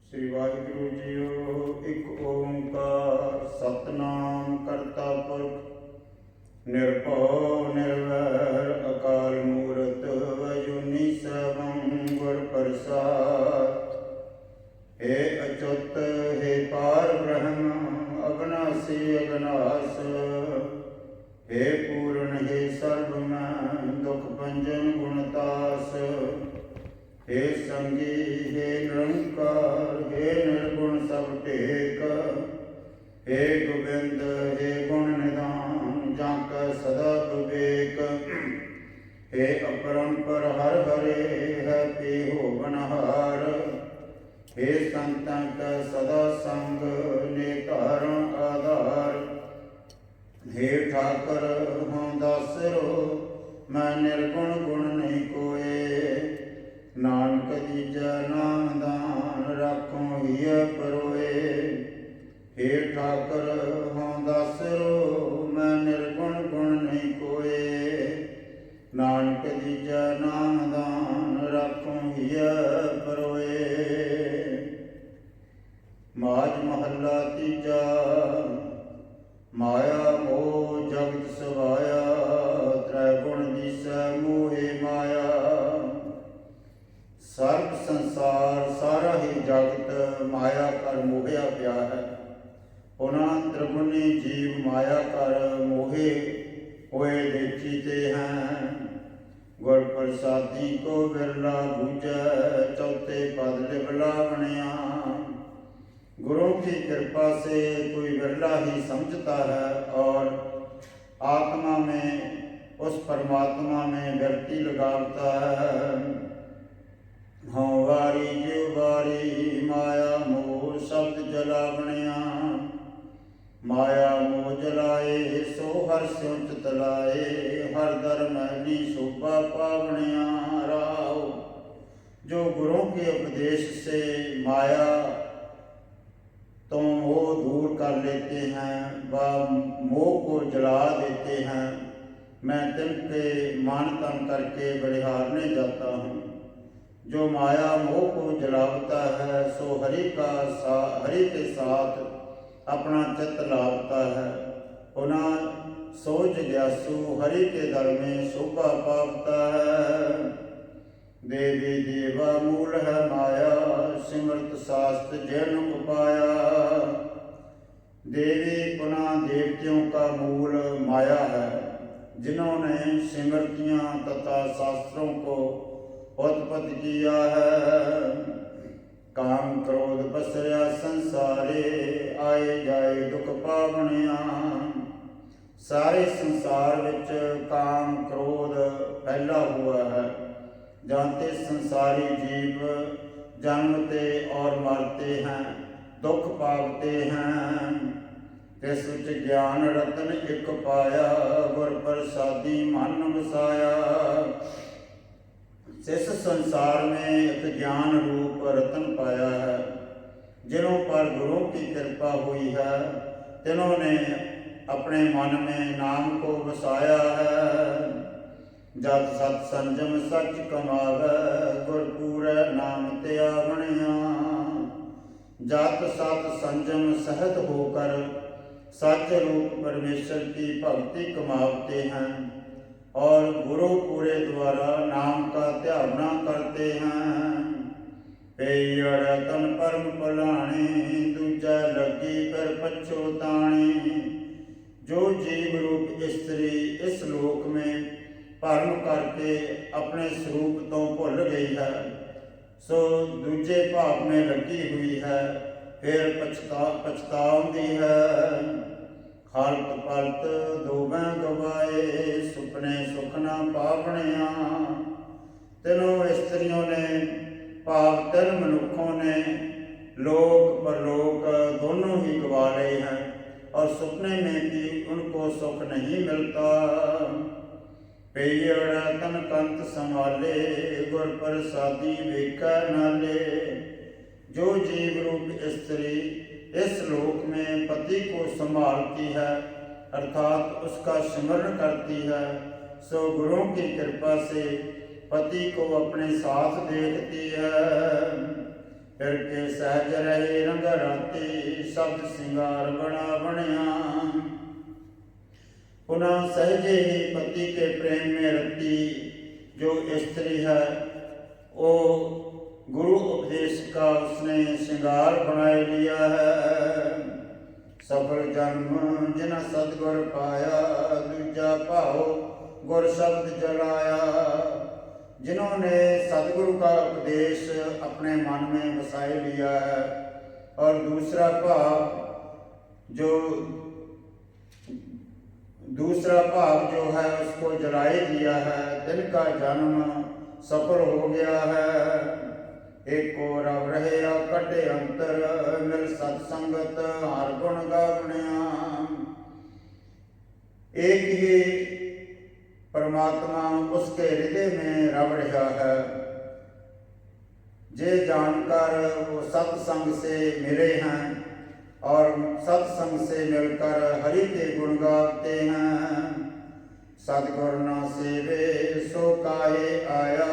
श्री वाहिगुरु जीओ। एक ओंकार सतनाम करता पुरख निरभउ निर्वैर अकाल मूरत अजूनी सैभं गुर प्रसाद। हे अच्युत हे पार ब्रह्म अविनाशी अविनाश। हे पूर्ण हे सर्वमय दुख भंजन गुणतास। हे संगी हे निरंकार हे निर्गुण सब टेक। हे गोविंद हे गुण निधान जाका सदा विवेक। हे अपरंपर हर हरे है पेहो बनहार। हे संतन का सदा संग ने तारण आधार। हे ठाकर हों दासरो मैं निर्गुण गुण नहीं कोय। नानक दीजा नाम दान राखों हिय परोए। हे ठाकर हों दासरो मैं निर्गुण गुण नहीं कोय। नानक दीजा नाम दान राखों हिय परोए। माज महला तीजा माया मोह जगत सवाया। त्रैगुण दिसै मोहे माया। सर्व संसार सारा ही जगत माया कर मोहिया पिया है। उन्हां त्रिगुणी जीव माया कर मोहे होए देखीते हैं। गुर प्रसादी को बिरला बूझै चौथे पद लिबला बनिया। गुरु की कृपा से कोई बिरला ही समझता है और आत्मा में उस परमात्मा में व्यक्ति लगाता है। हाँ वारी जीव वारी माया मोह शब्द जला बनिया। माया मोह जलाए सो हर स्यों चितलाए। हर दर महली शोभा पावनिया राव। जो गुरु के उपदेश से माया तो मोह दूर कर लेते हैं व मोह को जला देते हैं, मैं तिनके मान तन करके बलिहारने जाता हूँ। जो माया मोह को जलावता है सो हरि के साथ अपना चित्त लावता है। पुनः सो जिज्ञासु हरि के दर में शोभा पावता है। देवी देवा मूल है माया सिमरत शास्त्र जैन उपाया। देवी पुनः देवतियों का मूल माया है जिन्होंने सिमरतियाँ तथा शास्त्रों को उत्पत्ति किया है। काम क्रोध बसरिया संसारे आए जाए दुख पावनिया। सारे संसार विच काम क्रोध फैला हुआ है। जानते संसारी जीव जन्मते और मरते हैं दुख पावते हैं। तिस विच ज्ञान रतन एक पाया गुर प्रसादी मन वसाया। इस संसार में एक ज्ञान रूप रतन पाया है। जिन्हों पर गुरु की कृपा हुई है तिन्होंने अपने मन में नाम को वसाया है। जत सत संजम सच कमावै गुरपूरै नाम त्या बनिया। जत सत संजम सहत होकर सच रूप परमेश्वर की भक्ति कमावते हैं और गुरु पूरे द्वारा नाम का ध्याना करते हैं। पेयड़ तन परम भलाणी दूजा लगी फिर पछोताणी। जो जीव रूप स्त्री इस लोक में भरम करके अपने स्वरूप तो भुल गई है सो दूजे भाव में लगी हुई है फिर पछताउंदी है। हालत पलत दोवें गवाए सुपने सुखना पावनिया। तीनों स्त्रियों ने भाव तीन मनुखों ने लोक परलोक दोनों ही गवा लए हैं और सपने में भी उनको सुख नहीं मिलता। पेयड़ तन कंत संभाले गुर प्रसादी वेखै नाले। जो जीव रूप स्त्री इस लोक में पति को संभालती है अर्थात उसका स्मरण करती है सो गुरु की कृपा से पति को अपने साथ देखती है। फिर के सहज रहे रंग राती, शब्द सिंगार बड़ा बनिया। पुनः सहजे ही पति के प्रेम में रती जो स्त्री है, वो गुरु उपदेश का उसने श्रृंगार बनाए लिया है। सफल जन्म जिन सतगुर पाया, दूजा भाव गुर शब्द जलाया। जिन्होंने सतगुरु का उपदेश अपने मन में बसाए लिया है और दूसरा भाव जो है उसको जलाए दिया है, तिनका जन्म सफल हो गया है। एक को रब रहे कटे अंतर, मिल सत्संगत हर गुण गावणिया। एक ही परमात्मा उसके हृदय में रब रहा है। जे जानकर वो सत्संग से मिले हैं और सत्संग से मिलकर हरि के गुण गाते हैं। सतगुर न सेवे सो काहे आया,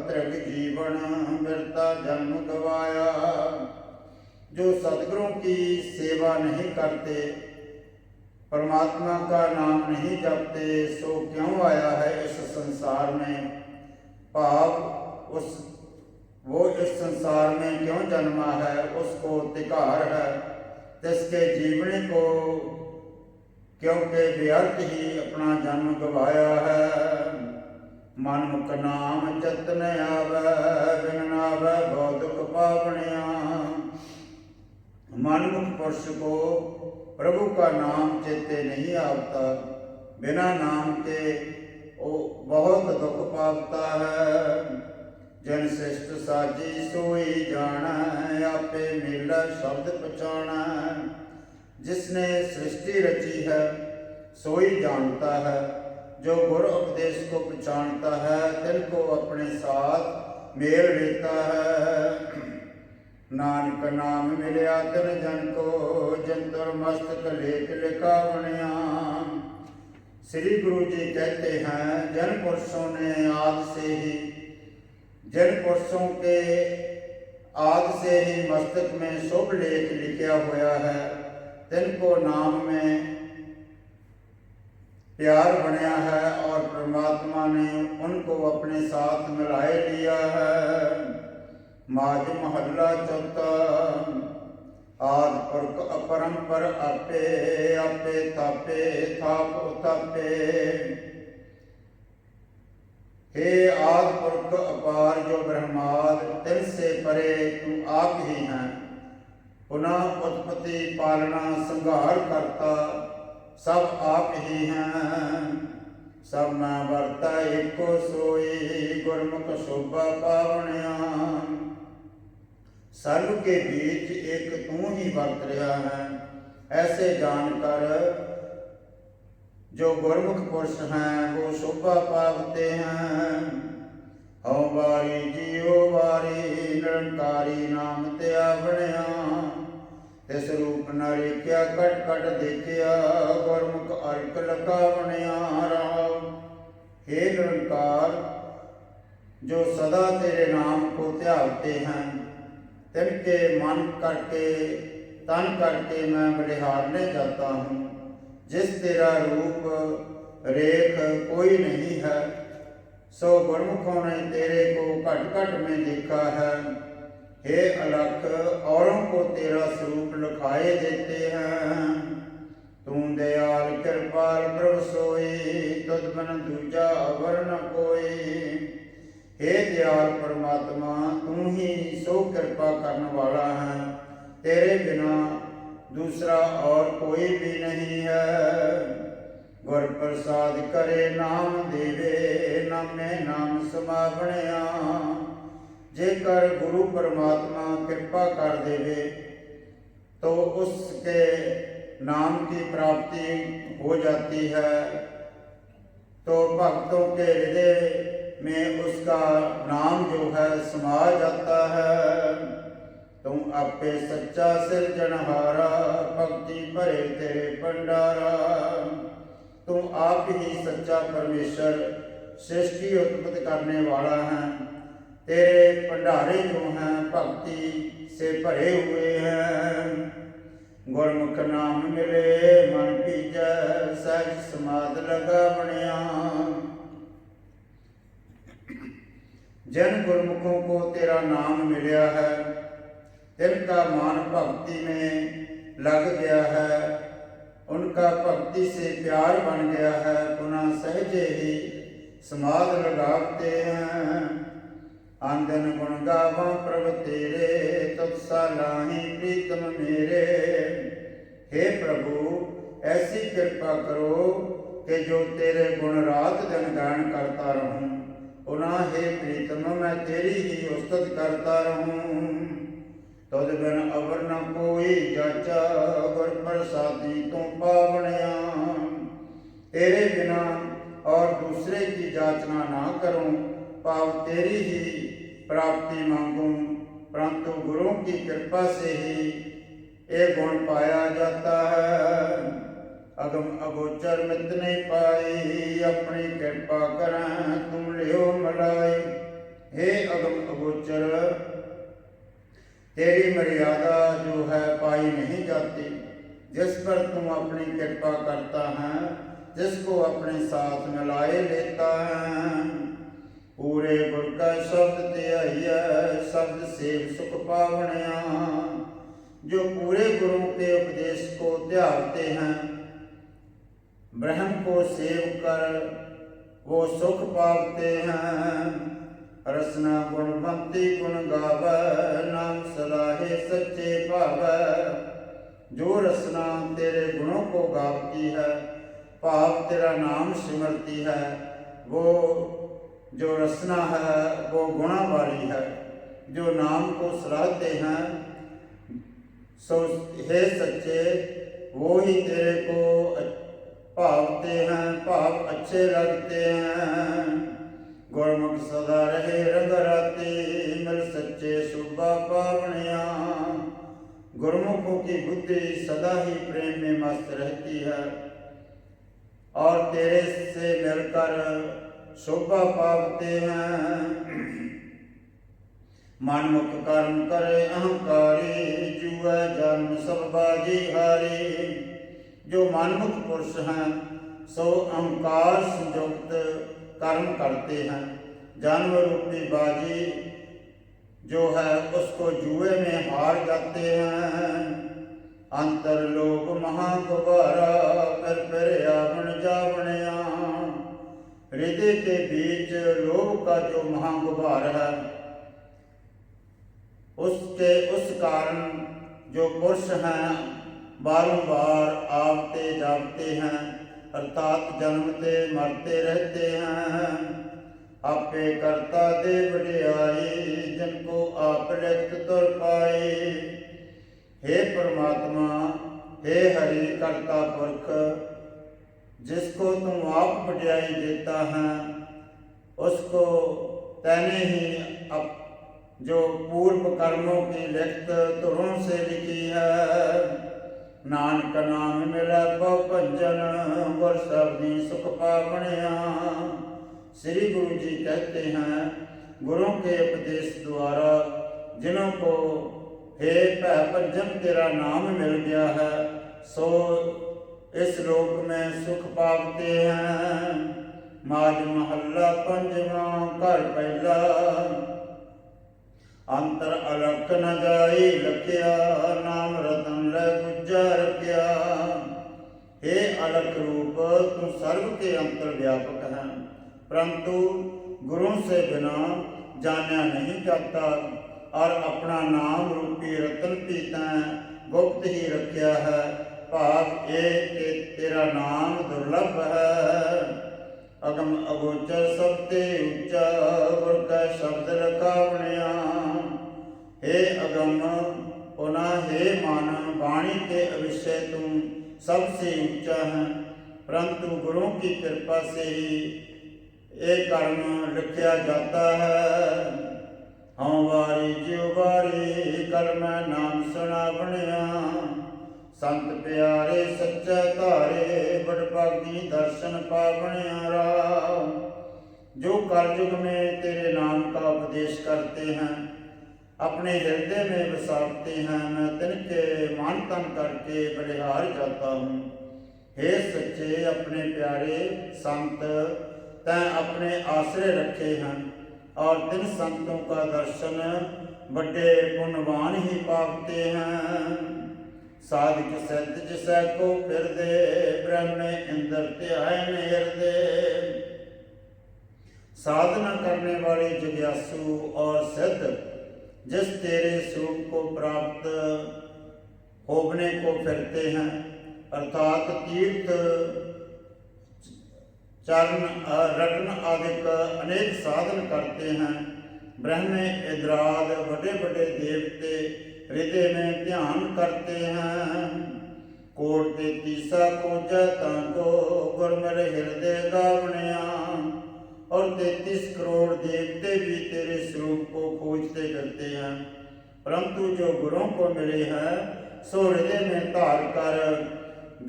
त्रिग जीवन मृता जन्म गवाया। जो सतगुरों की सेवा नहीं करते, परमात्मा का नाम नहीं जपते, सो क्यों आया है इस संसार में। भाव वो इस संसार में क्यों जन्मा है, उसको धिक्कार है। तिसके जीवनी को क्योंकि व्यर्थ ही अपना जन्म गवाया है। मनमुख नाम चतन आवे, बिन नावे बहुत दुख पावनिया। मनमुख पुरुष को प्रभु का नाम चेते नहीं आता, बिना नाम के वो बहुत दुख पाता है। जन श्रेष्ठ साजी सोई जाना, आपे मेला शब्द पहचाना। जिसने सृष्टि रची है सोई जानता है, जो गुरु उपदेश को पहचानता है तिनको अपने साथ मेल लेता है। नानक नाम मिलिया तिन जन को, जंतुर मस्तक लेख लिखा बनिया। श्री गुरु जी कहते हैं, जिन पुरुषों ने जिन पुरुषों के आदि से ही मस्तक में शुभ लेख लिखा हुआ है, तिनको नाम में प्यार बनया है और परमात्मा ने उनको अपने साथ मिलाए लिया है। माज महला चौथा, आदि पुरख अपरंपर आपे, आपे तापे थाप उतापे। हे आदि पुरख अपार जो ब्रह्माद, तिन से परे तू आप ही हैं। पुनः उत्पत्ति पालना संहार करता सब आप ही हैं। सब में वर्ता एको सोई, गुरमुख शोभा पावनिया। सर्व के बीच एक तू ही वर्त रहा है, ऐसे जानकर जो गुरमुख पुरुष हैं वो शोभा पावते हैं। हौ वारी जियो वारी, निरंकारी नाम त्या बनिया। तिस रूप न रेख्या कट कट देखिया, गुरमुख अर्क लगा बनिया रहा। हे निरंकार, जो सदा तेरे नाम को त्यागते हैं, तिनके मन करके तन करके मैं बलिहारने जाता हूँ। जिस तेरा रूप रेख कोई नहीं है, सो गुरमुखों ने तेरे को घट घट में देखा है। हे अलख, औरों को तेरा स्वरूप लखाए देते हैं। तू दयाल कृपाल प्रभु सोई, तुझ बिन दूजा अवर न कोई। हे दयाल परमात्मा, तू ही सो कृपा करने वाला है, तेरे बिना दूसरा और कोई भी नहीं है। गुर प्रसाद करे नाम देवे, नामे नाम समा बनिया। जेकर गुरु परमात्मा कृपा कर देवे तो उसके नाम की प्राप्ति हो जाती है, तो भक्तों के हृदय में उसका नाम जो है समा जाता है। तुम आपे सच्चा सिरजनहारा, भक्ति भरे तेरे भंडारा। तुम आप ही सच्चा परमेश्वर, सृष्टि उत्पत्ति करने वाला है। तेरे भंडारे जो हैं भक्ति से भरे हुए हैं। गुरमुख नाम मिले मन पीजै, सहज समाध लगा बनिया। जिन गुरमुखों को तेरा नाम मिला है, जिनका मन भक्ति में लग गया है, उनका भक्ति से प्यार बन गया है, पुनः सहजे ही समाध लगाते हैं। आंदन गुण गावा प्रभ तेरे, तुझसा लाही प्रीतम मेरे। हे प्रभु, ऐसी कृपा करो कि जो तेरे गुण रात दिन गान करता रहूं। पुनः हे प्रीतम, मैं तेरी ही उस्तत करता रहूं। तुझ बिन अवर न कोई जाचा, गुर प्रसादी तू पावनिया। तेरे बिना और दूसरे की जाचना ना करूं, पाव तेरी ही प्राप्ति मांगूं। परंतु गुरुओं की कृपा से ही ये गुण पाया जाता है। अगम अगोचर मित नहीं पाई, अपनी कृपा करें तुम लियो मलाई। हे अगम अगोचर, तेरी मर्यादा जो है पाई नहीं जाती। जिस पर तुम अपनी कृपा करता है, जिसको अपने साथ मिलाए लेता है। पूरे गुर का शब्द त्याइया, शब्द सेव सुख पावनिया। जो पूरे गुरु के उपदेश को त्यागते हैं, ब्रह्म को सेव कर वो सुख पावते हैं। रसना गुणवंती गुण गावै, नाम सलाहे सच्चे भावै। जो रसना तेरे गुणों को गावती है, भाव तेरा नाम सिमरती है, वो जो रसना है वो गुणा वाली है। जो नाम को सलाहते हैं, सो हे सच्चे, वो ही तेरे को भावते हैं, भाव अच्छे लगते हैं। गुरमुख सदा रहे रंग राती, मिल सच्चे शुभा पावनिया। गुरमुखों की बुद्धि सदा ही प्रेम में मस्त रहती है और तेरे से मिलकर शोभा पावते हैं। मनमुख कर्म करे अहंकारी, जुए जन्म सब बाजी हारी। जो मनमुख पुरुष हैं, सो अहंकार संयुक्त कर्म करते हैं। जन्म रूपी बाजी जो है उसको जुए में हार जाते हैं। अंतर लोक महागुबारा, फिर आवण जावणिया। हृदय के बीच लोभ का जो महागुबार है, उस कारण जो पुरुष हैं बारंबार आवते जागते हैं, अर्थात जन्मते मरते रहते हैं। आपे करता दे वडियाई, जिनको आप लिखत तुर पाए। हे परमात्मा, हे हरि करता पुरख, जिसको तुम आप वडियाई देता है, उसको तैने ही जो पूर्व कर्मों की लिखत तुरों से लिखी है। नानक नाम मिला बहु भंजन, गुर शब्दी सुख पावनिया। श्री गुरु जी कहते हैं, गुरुओं के उपदेश द्वारा जिन्हों को हे भै भंजन तेरा नाम मिल गया है, सो इस लोक में सुख पावते हैं। माज महला पंजवा घर पहला, अंतर अलख न जाई लखिया, नाम रतन लै गुज्जा रखिया। हे अलख रूप, तू सर्व के अंतर व्यापक है, परंतु गुरु से बिना जाना नहीं जाता। और अपना नाम रूपी रतन भी तैं गुप्त ही रखिया है। भाव ये कि तेरा नाम दुर्लभ है। अगम अगोचर सबते ऊंचा, गुर का शब्द लखावनिया। हे अगम, पुनः हे मान, वाणी के अविषय तुम सबसे ऊंचा है, परंतु गुरुओं की कृपा से ही एक कर्म लिखा जाता है। हाँ वारी ज्यो वारी, कल मैं नाम सुना बनिया। संत प्यारे सच्चे तारे, बड़भागी दर्शन पावनिया राम। जो कलयुग में तेरे नाम का उपदेश करते हैं, अपने हृदय में बसाते हैं, मैं तिनके मान तन करके बलिहार जाता हूँ। हे सच्चे अपने प्यारे संत, तैं अपने आश्रय रखे हैं और तिन संतों का दर्शन बड़े पुण्यवान ही पावते हैं। साधिक सिद्ध जिसै को फिरदे, ब्रह्म इंद्र त्याय हृदय। साधना करने वाले जिज्ञासु और सिद्ध जिस तेरे स्वरूप को प्राप्त होने को फिरते हैं, अर्थात तीर्थ चरण रटन आदि अनेक साधन करते हैं। ब्रह्म इंद्राद बड़े बड़े देवते हृदय में ध्यान करते हैं। कोट 33 खोजा ताको गुरमिल हृदय गावणिया। और 33 करोड़ देवते भी तेरे स्वरूप को खोजते करते हैं, परंतु जो गुरुओं को मिले हैं सो हृदय में धार कर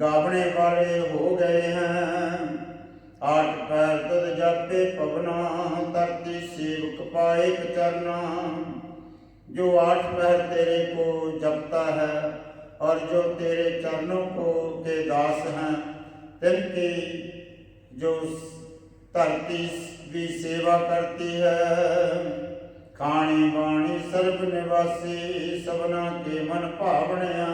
गावने वाले हो गए हैं। 8 पैर तुद जापे पवना, धरती सेवक पाए चरना। जो 8 पैर तेरे को जपता है और जो तेरे चरणों को के दास हैं, तिनकी जो धरती भी सेवा करती है। खाणी बाणी सर्व निवासी, सबना के मन भावणिया।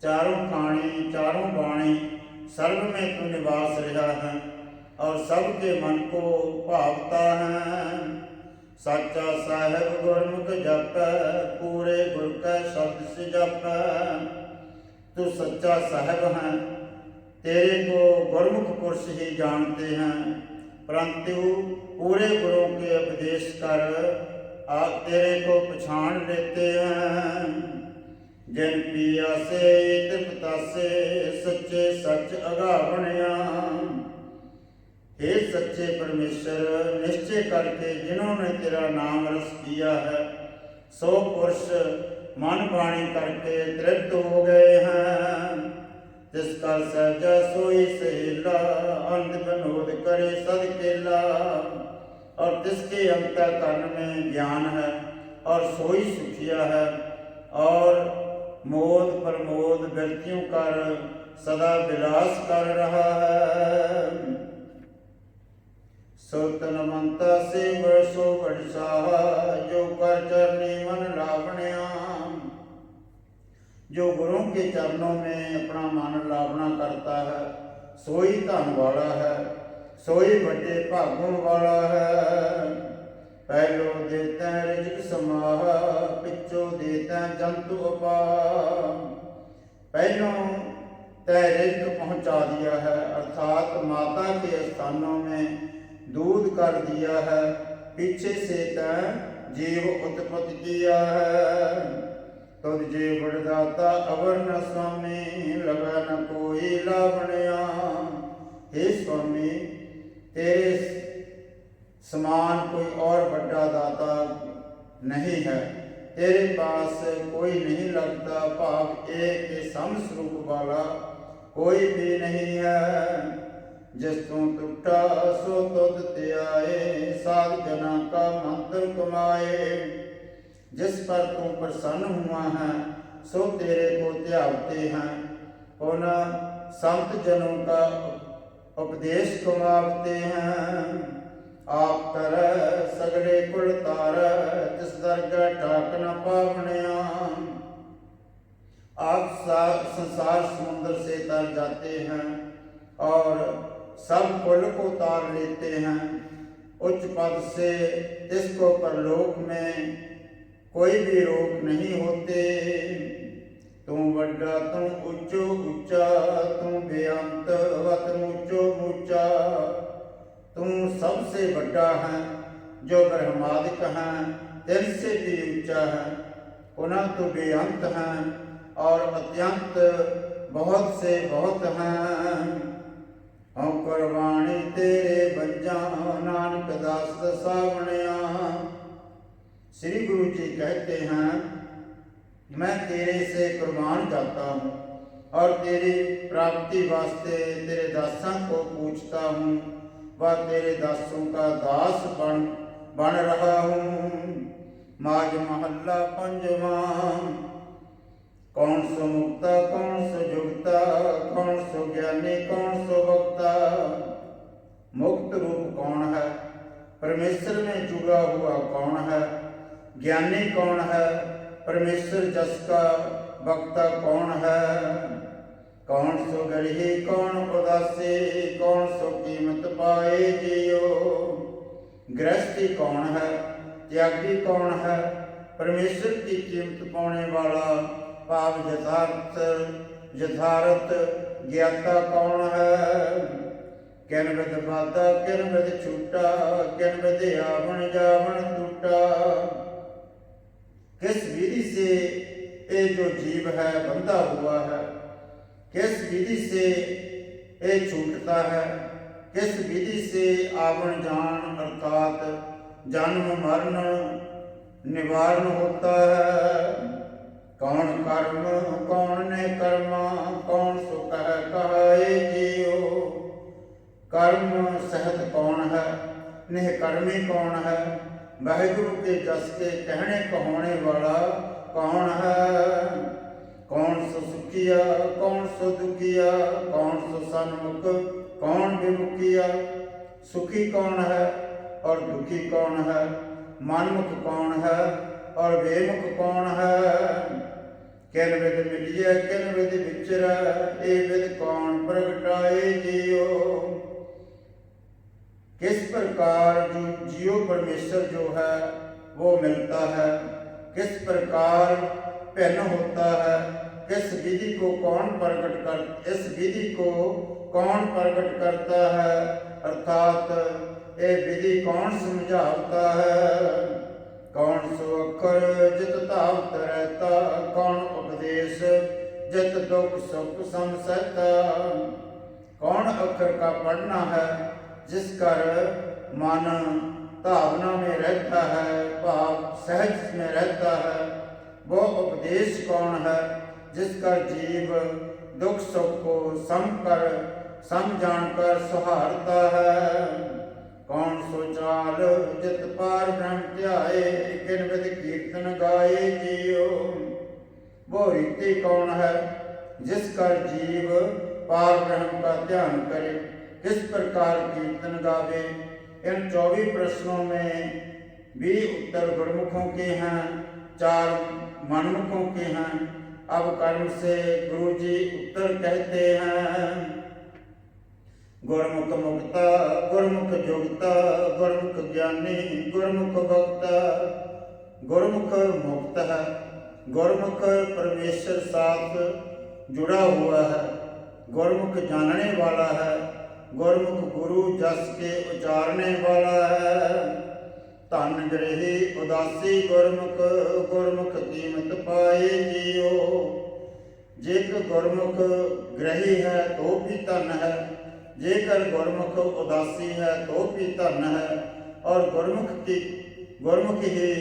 चारों खाणी चारों बाणी सर्व में तू निवास रहा है और सबके मन को भावता है। सच्चा साहेब गुरमुख जप, पूरे गुर का शब्द से जप। तू सच्चा साहेब है, तेरे को गुरमुख पुरुष ही जानते हैं, परंतु पूरे गुरुओं के उपदेश कर तेरे को पछाण लेते हैं। जिन पिया से तृप्ता से, सच्चे सच अगावणिया। हे सच्चे परमेश्वर, निश्चय करके जिन्होंने तेरा नाम रस किया है, सो पुरुष मन वाणी करके तृप्त हो गए हैं। जिसका सहजा सोई सहेला, अंध विनोद करे सद केला। और जिसके अंतःकरण में ज्ञान है और सोई सुखिया है, और मोद प्रमोद वृत्तियों कर सदा विलास कर रहा है। सो तनवंता से वर्षो वर्षा, जो कर चरनी मन लावण्या। जो गुरुओं के चरणों में अपना मन लावना करता है, सोई धन वाला है, सोई बड़े भागों वाला है। पहलो देते रिजक समाह, पिछो देते जंतु अपाह। पहलों तय रिजक पहुँचा दिया है, अर्थात माता के स्थानों में दूध कर दिया है। पीछे से तय जीव उत्पत्ति किया है। तुझ जे बड़दाता अवर न स्वामी, लगा न कोई लावण्या। हे स्वामी, तेरे समान कोई और बड़ा दाता नहीं है, तेरे पास कोई नहीं लगता। भाव एक के सम स्वरूप वाला कोई भी नहीं है। जिस तू टूटा सो तुद त्याए, साध जना का मंत्र कमाए। जिस पर तू प्रसन्न हुआ है, सो तेरे को त्यागते हैं। पुनः संत जनों का उपदेश कमावते हैं। आप कर सगले कुल तार, जिस दरगाह टाक न पावणिया। आप संसार समुद्र से तर जाते हैं और सब कुल को तार लेते हैं। उच्च पद से जिसको परलोक में कोई भी रोक नहीं होते। तू बड़ा तू ऊंचो ऊंचा, तू बेअंत वत ऊंचो ऊंचा। तू सबसे बड़ा है, जो ब्रह्मादिक है तिनसे भी ऊंचा है। पुनः तू बेअंत है और अत्यंत बहुत से बहुत हैं। औकर वाणी तेरे बंजा, नानक दास दसावणिया। श्री गुरु जी कहते हैं, मैं तेरे से कुर्बान जाता हूँ और तेरी प्राप्ति वास्ते तेरे दासा को पूछता हूँ। वह तेरे दासों का दास बन रहा हूँ। माज महल्ला पंजवा। कौन सो मुक्ता कौन सो जुगता, कौन सो ज्ञानी कौन सो वक्ता। मुक्त रूप कौन है, परमेश्वर में जुड़ा हुआ कौन है। ज्ञानी कौन है, परमेश्वर जस का वक्ता कौन है। कौन सो गरीही कौन उदासी, कौन सो कीमत पाए जियो। गृहस्थी कौन है, त्यागी कौन है, परमेश्वर की कीमत पाने वाला भाव यथार्थ ज्ञाता कौन है। किन विध बाधा किन विध छूटा, किन विध आवन जावन टूटा। किस विधि से ये जो जीव है बंधा हुआ है, किस विधि से ये छूटता है, किस विधि से आवन जान अर्थात जन्म मरण निवारण होता है। कौन कर्म कौन ने कर्मा, कौन सो कहाए जियो। कर्म सहत कौन है, निष्कर्मी कौन है, वाहिगुरु के जस के कहने कहाने वाला कौन है। कौन सो सुखिया कौन सो दुखिया, कौन सो सन्मुख कौन विमुखिया। सुखी कौन है और दुखी कौन है, मनमुख कौन है और बेमुख कौन है। किन विध मिलिए किन विध विचरा, ए विध कौन प्रगटाए जियो। किस प्रकार जो जियो परमेश्वर जो है वो मिलता है, किस प्रकार भिन्न होता है, किस विधि को कौन इस विधि को कौन प्रकट करता है, अर्थात ये विधि कौन समझाता है। कौन सो अखर जित तावत रहता, कौन उपदेश जित दुख सुख समसता। कौन अखर का पढ़ना है जिस कर मन भावना में रहता है, भाव सहज में रहता है। वो उपदेश कौन है जिसका जीव दुख सुख को सम जानकर सुहारता है। कौन सो चाल जित पार ब्रह्म ध्याए, किन विध कीर्तन गाए जियो। वो रीति कौन है जिसका जीव पार ब्रह्म का ध्यान करे, किस प्रकार कीर्तन गावे। इन 24 प्रश्नों में 20 उत्तर गुरुमुखों के हैं, 4 मनमुखों के हैं। अब कर्म से गुरु जी उत्तर कहते हैं। गुरमुख मुक्ता गुरमुख जुगता, गुरमुख ज्ञानी गुरमुख वक्ता। गुरमुख मुक्त है, गुरमुख परमेश्वर साथ जुड़ा हुआ है, गुरमुख जानने वाला है, गुरमुख गुरु जस के उचारने वाला है। धन ग्रही उदासी गुरमुख, गुरमुख कीमत पाए जियो। जेकर गुरमुख ग्रही है तो भी धन है, जेकर गुरमुख उदासी है तो भी धन है। और गुरमुख ही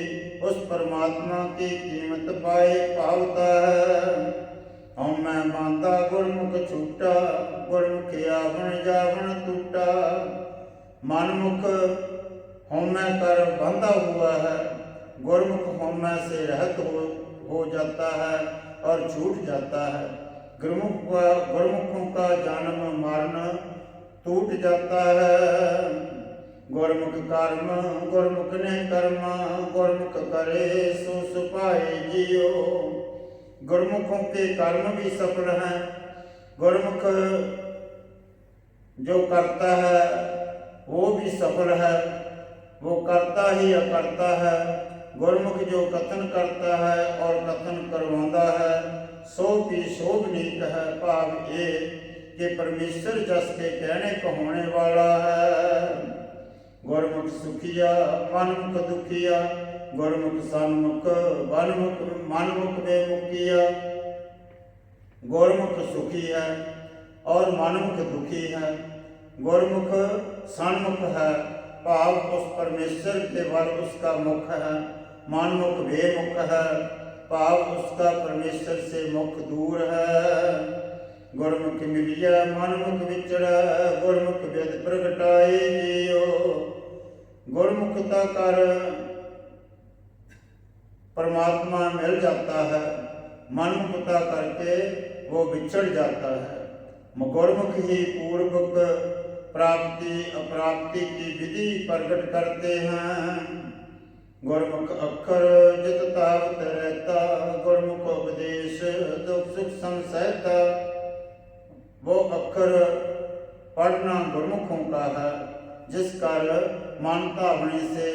उस परमात्मा की कीमत पाए पावता है। हम मैं मानता गुरमुख छूटा, गुरमुख आवन जावन टूटा। मनमुख होमै कर बंधा हुआ है, गुरमुख होमै से रहित हो जाता है और छूट जाता है। गुरमुखों का जन्म मरण टूट जाता है। गुरमुख कर्म गुरमुख ने कर्मा, गुरमुख करे सो सुपाए जियो। गुरमुखों के कर्म भी सफल हैं। गुरमुख जो करता है वो भी सफल है, वो करता ही अकर्ता है। गुरमुख जो कथन करता है और कथन करवाता है सो भी शोभनीक है। भाव ये कि परमेश्वर जस के कहने कहाने वाला है। गुरमुख सुखिया मनमुख दुखिया, गुरमुख सन्मुख मनमुख बेमुखिया। गुरमुख सुखी है और मनमुख दुखी है। गुरमुख सन्मुख है, भाव उस परमेश्वर के वर उसका मुख है। मनमुख बेमुख है, भाव उसका परमेश्वर से मुख दूर है। गुरमुख मिलिया मनमुख विचड़ा, गुरमुख विद प्रगटाए जियो। गुरमुखता कर परमात्मा मिल जाता है, मनमुखता करके वो बिछड़ जाता है। गुरमुख ही पूर्वक प्राप्ति अप्राप्ति की विधि प्रकट करते हैं। गुरमुख अक्षर जित तावत रहता, गुरमुख उपदेश दुख सुख संसहता। वो अक्षर पढ़ना गुरमुखों का है, जिस कारण मानता होने से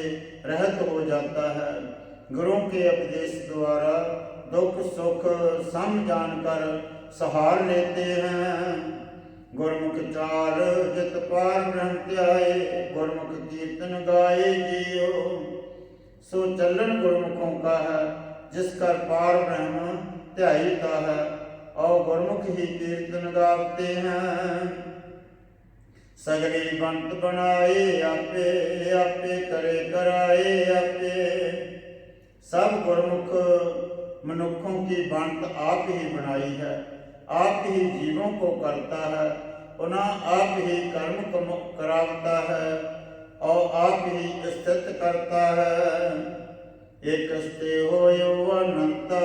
रहित हो जाता है। गुरुओं के उपदेश द्वारा दुख सुख सम जानकर सहार लेते हैं। गुरमुख चाल जित पार ब्रह्म त्याए, गुरमुख कीर्तन गाए जियो। सो चलन गुरमुखों का है, जिसका पार ब्रह्म त्याईता है, और गुरमुख ही कीर्तन गाते हैं। सगली बंत बनाए आपे, आपे करे कराए आपे। सब गुरमुख मनुखों की बंत आप ही बनाई है, आप ही जीवों को करता है, पुनः आप ही कर्म करावता है, और आप ही स्थित करता है। एक स्ते होयो अनंता,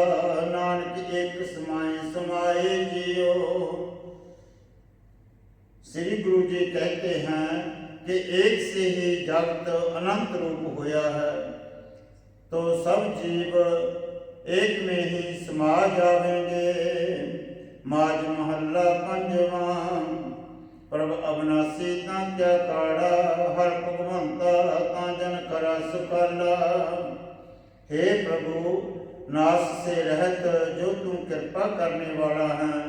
नानक एक समाए समाए जियो। श्री गुरु जी कहते हैं कि एक से ही जगत अनंत रूप होया है, तो सब जीव एक में ही समा जावेंगे। माज महल्ला पंजवा, प्रभ अविनाशी ता क्या काड़ा, हर भगवंता ता जन करा सुखाला। हे प्रभु, नाश से रहत जो तू कृपा करने वाला है,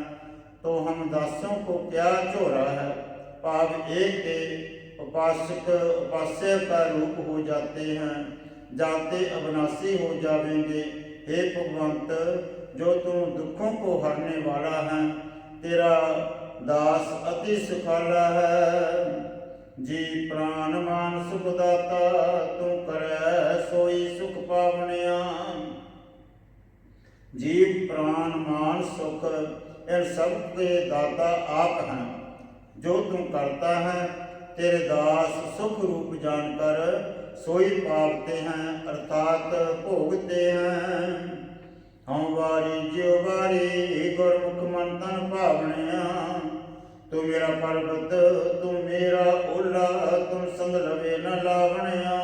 तो हम दासों को क्या झोरा है। भाव एक के उपासक उपास्य का रूप हो जाते हैं, जाते अविनाशी हो जावेंगे। हे भगवंत, जो तू दुखों को हरने वाला है, तेरा दास अति सुखाला है। जी प्राण मान सुखदाता, तू करे सोई सुख पावनिया। जीव प्राण मान सुख इन सब के दाता आप हैं। जो तुम करता है, तेरे दास सुख रूप जानकर सोई पावते हैं, अर्थात भोगते हैं। हम वारी ज्यो वारी, गुरमुख मन तन भावनिया। तू मेरा पर्वत तू मेरा ओला, तुम संग लवे न लावनिया।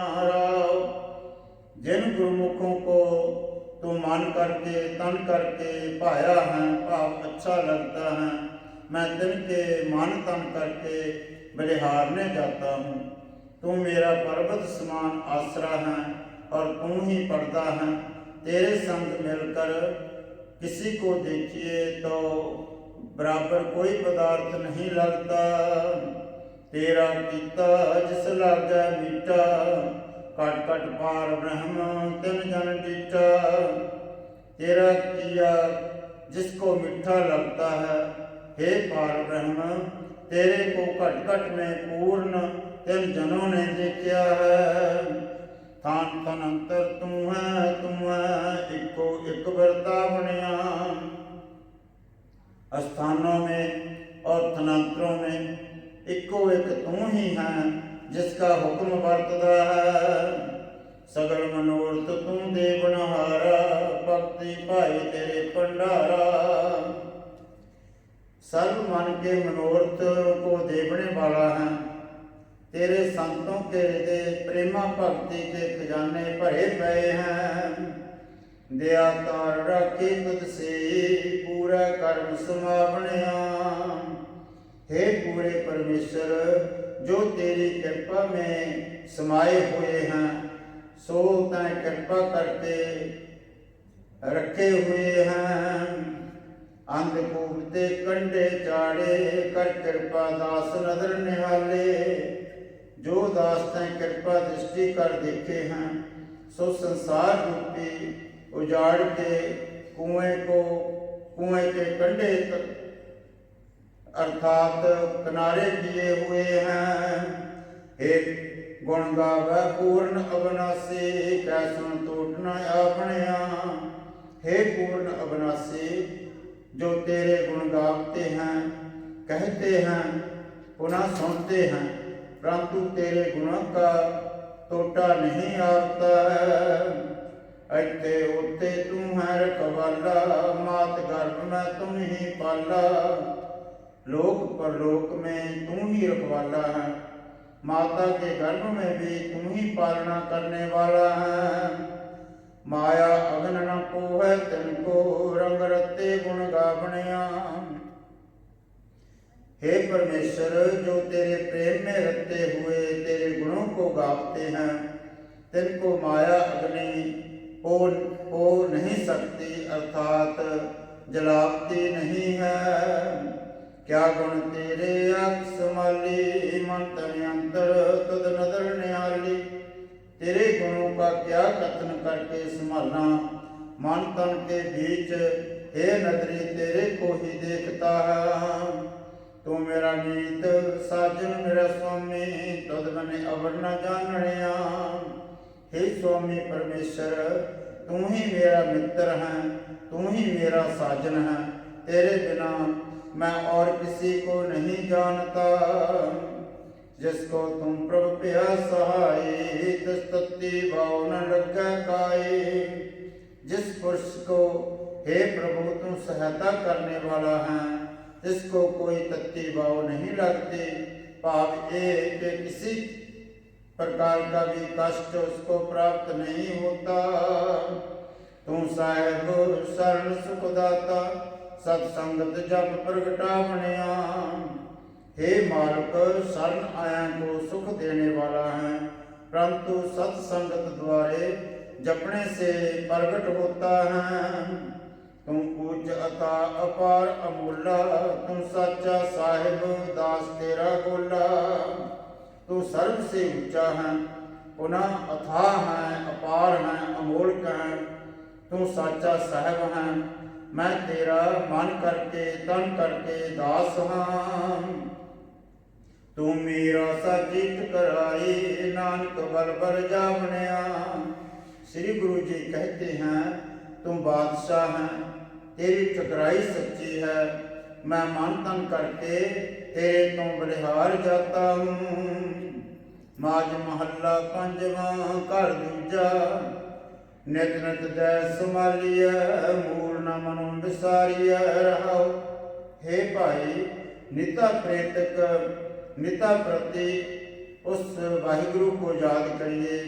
जिन गुरुमुखों को तू मन करके तन करके पाया है, भाव अच्छा लगता है, मैं तिनके मन तन करके बलिहारने जाता हूँ। तू मेरा पर्वत समान आसरा है, और तू ही पर्दा है। तेरे संग मिलकर किसी को देखिए तो बराबर कोई पदार्थ नहीं लगता। तेरा कीता जिस लागे मीठा, कट कट पार ब्रह्म तिन जन डीठा। तेरा किया जिसको मीठा लगता है, हे पार ब्रह्म, तेरे को घट घट में पूर्ण तिन जनों ने देखा है। थान थन अंतर तू है इको एक वरतावनिया। स्थानों में और थनांतरों में इको एक तू ही है, जिसका हुक्म वर्तदा है। सगल मनोरथ तू दे बनहारा, भक्ति पाई तेरे भंडारा। सर्व मन के मनोरथ को देवने वाला है। तेरे संतों के हृदय प्रेमा भक्ति के खजाने भरे पए हैं। दया तार राखी तुझसे, पूरा कर्म समावनिया। हे पूरे परमेश्वर, जो तेरी कृपा में समाये हुए हैं, सो तैं कृपा करके रखे हुए हैं। अंधकूप ते कंडे चाड़े, कर कृपा दास नदर निहाले। जो दास तैं कृपा दृष्टि कर देखे हैं, सो संसार रूपी उजाड़ के कुएं के कंडे अर्थात किनारे किए हुए हैं। हे गुण गावे पूर्ण अविनाशी, कै सुन टूट न आपनिया। हे पूर्ण अविनाशी, जो तेरे गुण गाते हैं, कहते हैं, पुनः सुनते हैं, परंतु तेरे गुणों का टोटा नहीं आता है। इत्ते उत्ते तू है रखवाला, मात गर्भ में तुम ही पाला। लोक परलोक में तू ही रखवाला है, माता के गर्भ में भी तू ही पालना करने वाला है। माया अगन न को है तिनको, रंग रत्ते गुण गावणिया। हे परमेश्वर, जो तेरे प्रेम में रते हुए तेरे गुणों को गाते हैं, तिनको माया अग्नि हो नहीं सकती, अर्थात जलावती नहीं है। क्या गुण तेरे अक्समाली, मन तन अंतर तुद नदर न्याली। तेरे गुणों का क्या कथन करके संभालना, मन तन के बीच हे नदरी तेरे को ही देखता है। तू मेरा मीत साजन मेरा स्वामी, तुद मैंने अवर न जाननिया। हे स्वामी परमेश्वर, तू ही मेरा मित्र है, तू ही मेरा साजन है। तेरे बिना मैं और किसी को नहीं जानता। जिसको तुम प्रभु प्या सहाय, तिस तत्ती भाव न लगे काई। जिस पुरुष को हे प्रभु तुम सहायता करने वाला है, जिसको कोई तत्ती भाव नहीं लगती, भाव ये कि किसी प्रकार का भी कष्ट उसको प्राप्त नहीं होता। तू साहेब शरण सुखदाता, सत्संगत जब प्रगटावणिया। हे मालिक, शरण आया को सुख देने वाला है, परंतु सत्संगत द्वारे जपने से प्रगट होता है। तुम पूज अता अपार अमूला, तुम सच्चा साहिब दास तेरा गोला। तू सर्व से ऊंचा है, पुनः अथाह है, अपार है, अमोलक है। तू साचा साहिब है, मैं तेरा मन करके तन करके दास हाँ। तू मेरा सचित कराई, नानक बल बर जावणिया। श्री गुरु जी कहते हैं, तुम बादशाह है, तेरी ठकराई सच्ची है। मैं मन तन करके तेरे तो बलिहार जाता हूँ। माज महला पंजवा घर दूजा, नित नित दै संभालिया, मूल न मनो विसारिया रहाओ। हे भाई, निता प्रेतक निता प्रति उस वाहिगुरु को याद करिए,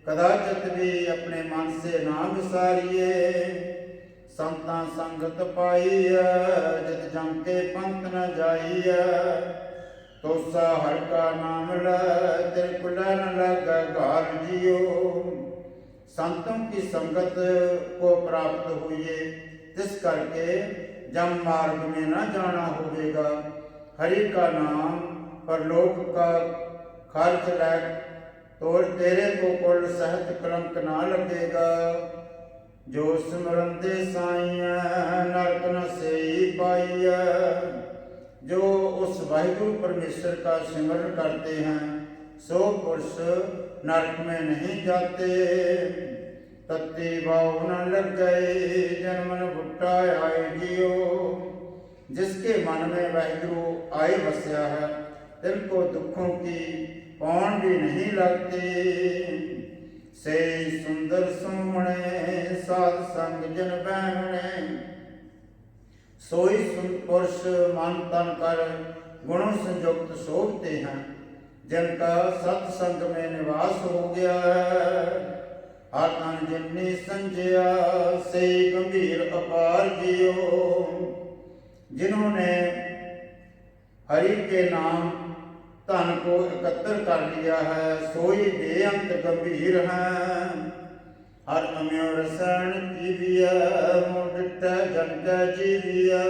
कदाचित भी अपने मन से ना विसारिए। संता संगत पाइय, जित जम के पंथ न जाइय। तोसा हर का नाम ल, तिरकुल न लग घाल जियो। संतों की संगत को प्राप्त हुए, जिस करके जम मार्ग में न जाना होवेगा। हरि का नाम परलोक का खर्च लग, तो तेरे को कुल सहत कलंक ना लगेगा। जो सिमरन दे साइया, नरक न सेई पाइया। जो उस वाहिगुरु परमेश्वर का सिमरन करते हैं, सो पुरुष नरक में नहीं जाते। तत्ती भाव न लग गए, जन्मन भुट्टा आए जियो। जिसके मन में वाहिगुरु आए बसया है, तिनको दुखों की पौन भी नहीं लगती। से सुंदर सोमणे, साध संग जन बहने। सोई पुरुष मन तन कर गुणों से युक्त शोभते हैं, जिनका सत्संग में निवास हो गया है। आतन जिन्नी संजया, से गंभीर अपार जियो। जिन्होंने हरि के नाम धन को एकत्र कर लिया है, सोई बेअंत गंभीर है। हर अम्यो रसैन पीविया, मुडिट जन कै जीविया।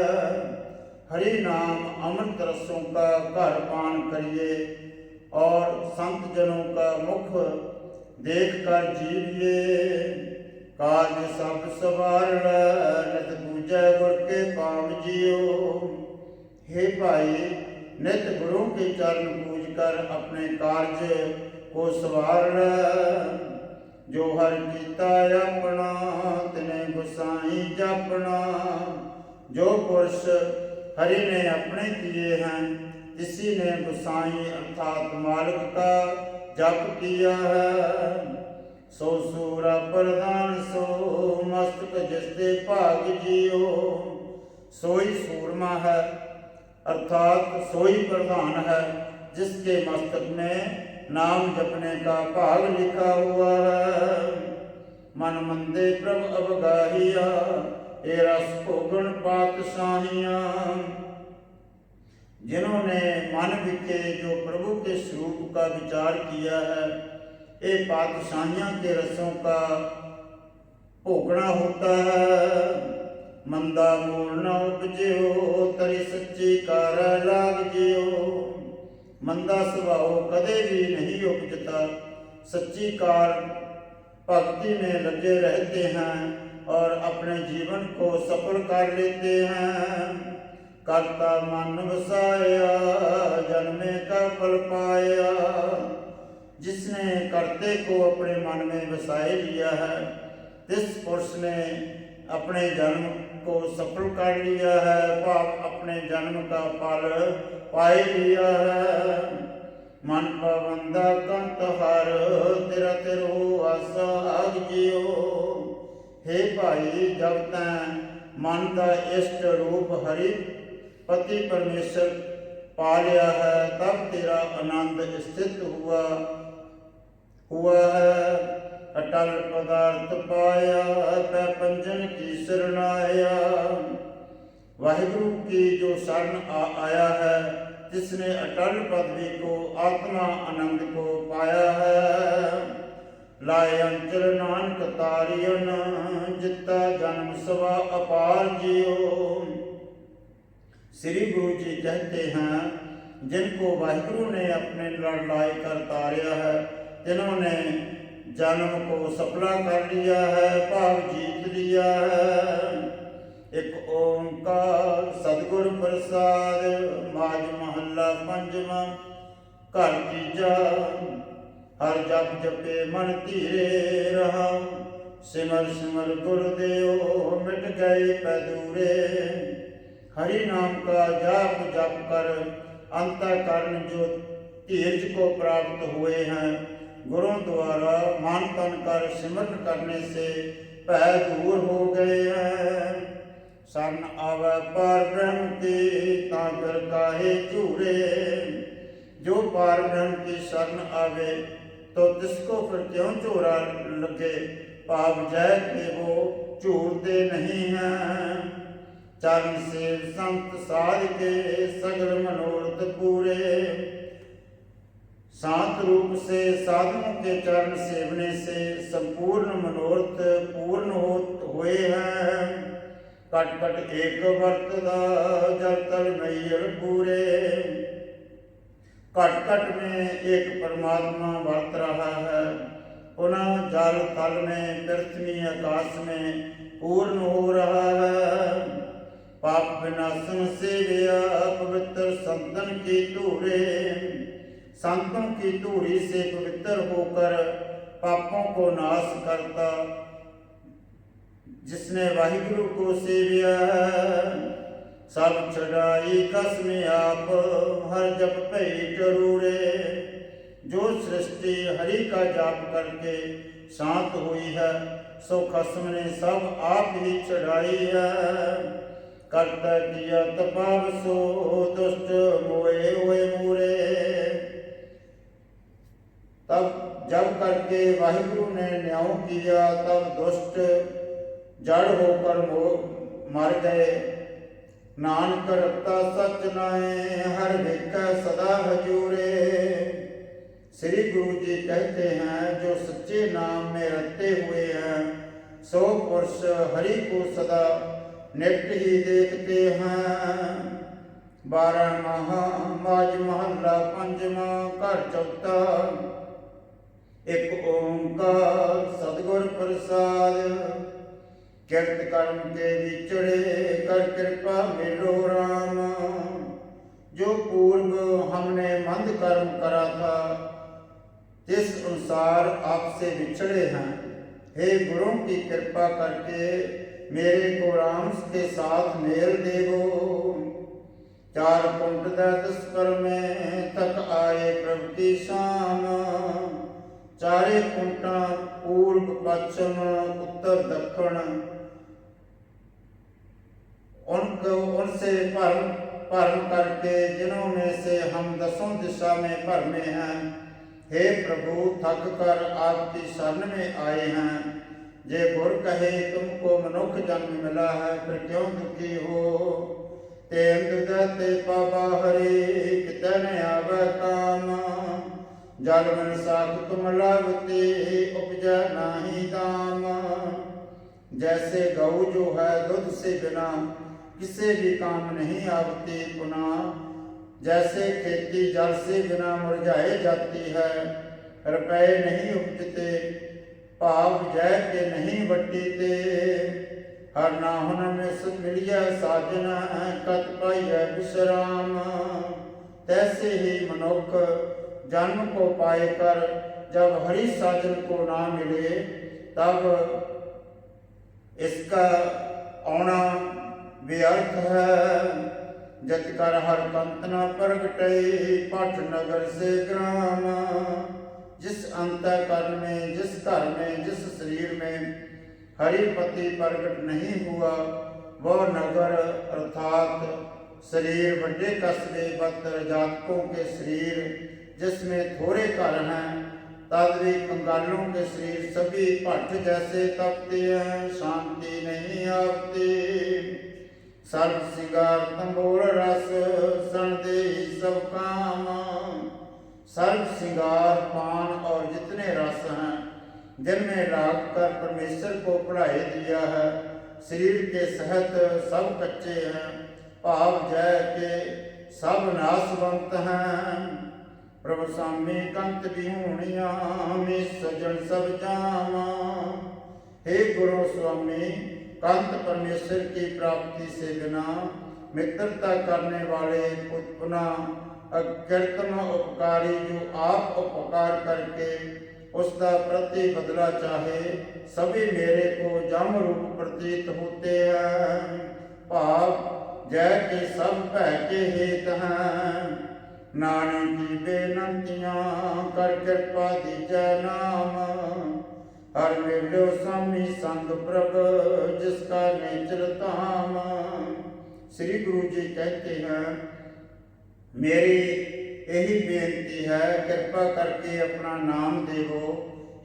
हरि नाम अमृत रसों का घर पान करिए, और संत जनों का मुख देख कर जीविए। काज सब सवार नित पूजै गुर के पाम जियो। हे भाई, नित गुरु के चरण पूज कर अपने कार्य को सवार। जो हर कीता अपना, तिने गुसाई जपना। जो पुरुष हरि ने अपने किए हैं, इसी ने गुसाई अर्थात मालिक का जप किया है। सो सूरा प्रधान सो मस्तक जिससे भाग जियो, सोई सूरमा है अर्थात सोई प्रधान है जिसके मस्तक में नाम जपने का भाग लिखा हुआ है। मन मंदे प्रभ अवगाहिया, ए रस भोगन पातशाहियां। जिन्होंने मन विके जो प्रभु के स्वरूप का विचार किया है, ये पातशाहियां के रसों का भोगना होता है। मंदा मूल न उपजियो, तरी सच्ची कार लाग जियो। मंदा स्वभाव कदे भी नहीं उपजता, सच्ची कार भक्ति में लगे रहते हैं और अपने जीवन को सफल कर लेते हैं। करता मन वसाया, जन्मे का फल पाया। जिसने करते को अपने मन में वसाए लिया है, इस पुरुष ने अपने जन्म को सफल कर लिया है, पाप अपने जन्म का फल पाए लिया है। मन पवंदा कंत हर, तेरा तेरो आसा आग जियो। हे भाई, जब तैं मन का इष्ट रूप हरि पति परमेश्वर पा लिया है, तब तेरा आनंद स्थित हुआ है। अटल पदार्थ पाया, तै पंजन की शरणाया। वाहिगुरु की जो शरण आया है, जिसने अटल पदवी को आत्मा आनंद को पाया है। लाए अंचल नानक तारियन, जिता जन्म सवा अपार जियो। श्री गुरु जी कहते हैं, जिनको वाहिगुरु ने अपने लड़ लाई कर तारिया है, जिन्होंने जन्म को सफला कर लिया है, भाव जीत लिया है। एक ओंकार सतगुर प्रसाद, माज महला पंजवा घर तीजा। हर जप जपे मन धीरे रहा, सिमर सिमर गुरुदेव मिट गए पैदूरे। हरि नाम का जाप जप कर अंतःकरण जो धीरज को प्राप्त हुए हैं, गुरु द्वारा मान तन कर सिमरन करने से भय दूर हो गए हैं। शरण आवे पार ब्रह्म की, ताकर काहे चूरे। जो पार ब्रह्म की शरण आवे, तो तिसको फिर क्यों चोरा लगे। पाप जय के वो चूरते नहीं हैं। चरण से संत साध के, सगल मनोरथ पूरे। शांत रूप से साधुओं के चरण सेवने से संपूर्ण मनोरथ पूर्ण हुए हैं। कट कट एक वर्तदा, जल तल मैयल पूरे। कट कट में एक परमात्मा वर्त रहा है, पुनः जल तल में, पृथ्वी आकाश में पूर्ण हो रहा है। पाप विनाशन से गया पवित्र संतन की धूरे। संतों की धूरी से पवित्र होकर पापों को नाश करता, जिसने वाहिगुरु को सेविया है। सब चढ़ाई कस में आप, हर जप भई जरूरे। जो सृष्टि हरि का जाप करके शांत हुई है, सो खस्म ने सब आप ही चढ़ाई है। करता किया तपाव सो, दुष्ट मोए हुए मूरे। तब जब करके वाहिगुरु ने न्याय किया, तब दुष्ट जड़ होकर मर गए। नानक रखता सच नाए, हर भिक्खा सदा हजूरे। श्री गुरु जी कहते हैं, जो सच्चे नाम में रखते हुए हैं, सो पुरुष हरि को सदा नित्य ही देखते हैं। 12 माज महला पंजवा घर चौथा। एक ओंकार सतगुर प्रसाद। किरत कर्म के विचड़े, कर कृपा मिलो राम। जो पूर्व हमने मंद कर्म करा था, इस अनुसार आपसे बिछड़े हैं। हे गुरु की कृपा करके मेरे को राम के साथ मेल देवो। 4 कुंट 10 पर में तक आए प्रभु की शाम। 4 कुंटा पूर्व पश्चिम उत्तर दक्षिण उनसे भरम करके जिन्हों में से हम 10 दिशा में भरमे हैं। हे प्रभु, थक कर आपकी शरण में आए हैं। जे गुर कहे तुमको मनुख जन्म मिला है, फिर क्यों दुखी हो। तेन दुदते पावा हरे कितने न आवे काम। जल मन साख तुम लावते उपजा नाही दाम। जैसे गऊ जो है दूध से बिना किसी भी काम नहीं आवती पुनः। जैसे खेती जल से बिना मुरझाए जाती है। रुपए नहीं उपजते भाव जय के नहीं बटीते। हर नाहन में सुख मिलिया साजना कत पाइय विश्राम। तैसे ही मनुष्य जन्म को पाए कर जब हरि साजन को ना मिले तब इसका आना व्यर्थ है। जत कर हर कंत न प्रगटे पठ नगर से ग्राम। जिस अंतःकरण में, जिस घर में, जिस शरीर में हरिपति प्रगट नहीं हुआ वह नगर अर्थात शरीर बड़े कस्बे बद्तर जातकों के शरीर जिसमें थोड़े घर हैं तद कंगालों के शरीर सभी भट्ट जैसे तपते हैं, शांति नहीं आती। सर्व सिंगार तंबोर रस सन दे सब काम। सर्व सिंगार पान और जितने रस हैं जिनमें लाग कर परमेश्वर को पढ़ाई दिया है, शरीर के सहत सब कच्चे हैं, भाव जय के सब नाशवंत हैं। प्रभु सामी कंत बिहूणिया में सजन सब जामा। हे गुरु स्वामी, कंत परमेश्वर की प्राप्ति से बिना मित्रता करने वाले पुनः अकृतम उपकारी जो आप उपकार करके उसका प्रति बदला चाहे सभी मेरे को जम रूप प्रतीत होते हैं। भाव जय के सब भय के हेत हैं। नानक की बेनंतियां कर कृपा दीजै नाम। हर मिलो स्वामी संग प्रभ जिसका नेचर धाम। श्री गुरु जी कहते हैं, मेरी यही बेनती है, कृपा करके अपना नाम देवो।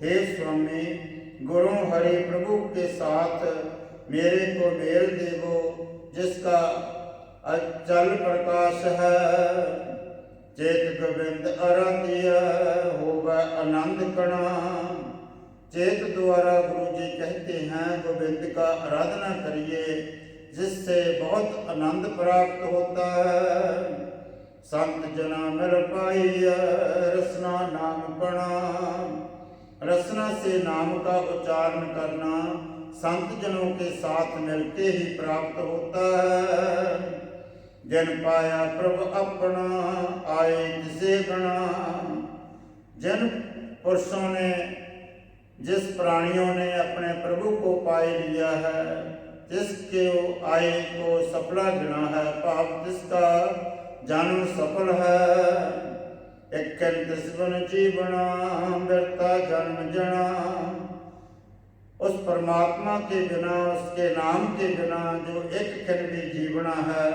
हे स्वामी, गुरु हरि प्रभु के साथ मेरे को मेल देवो जिसका अचल प्रकाश है। चेत गोविंद आराध्य होगा आनंद कणा। चेत द्वारा गुरु जी कहते हैं गोविंद का आराधना करिए जिससे बहुत आनंद प्राप्त होता है। संत जना मिल पाई रसना नाम पढ़ा। रसना से नाम का उच्चारण करना संत जनों के साथ मिलके ही प्राप्त होता है। जन पाया प्रभु अपना आए जिसे गणा। जिन पुरुषों ने, जिस प्राणियों ने अपने प्रभु को पाए लिया है, जिसके आय को सफला गिना है, पाप जिसका जन्म सफल है। एक जीवना व्यर्था जन्म जना। उस परमात्मा के बिना, उसके नाम के बिना जो एक क्षण भी जीवना है,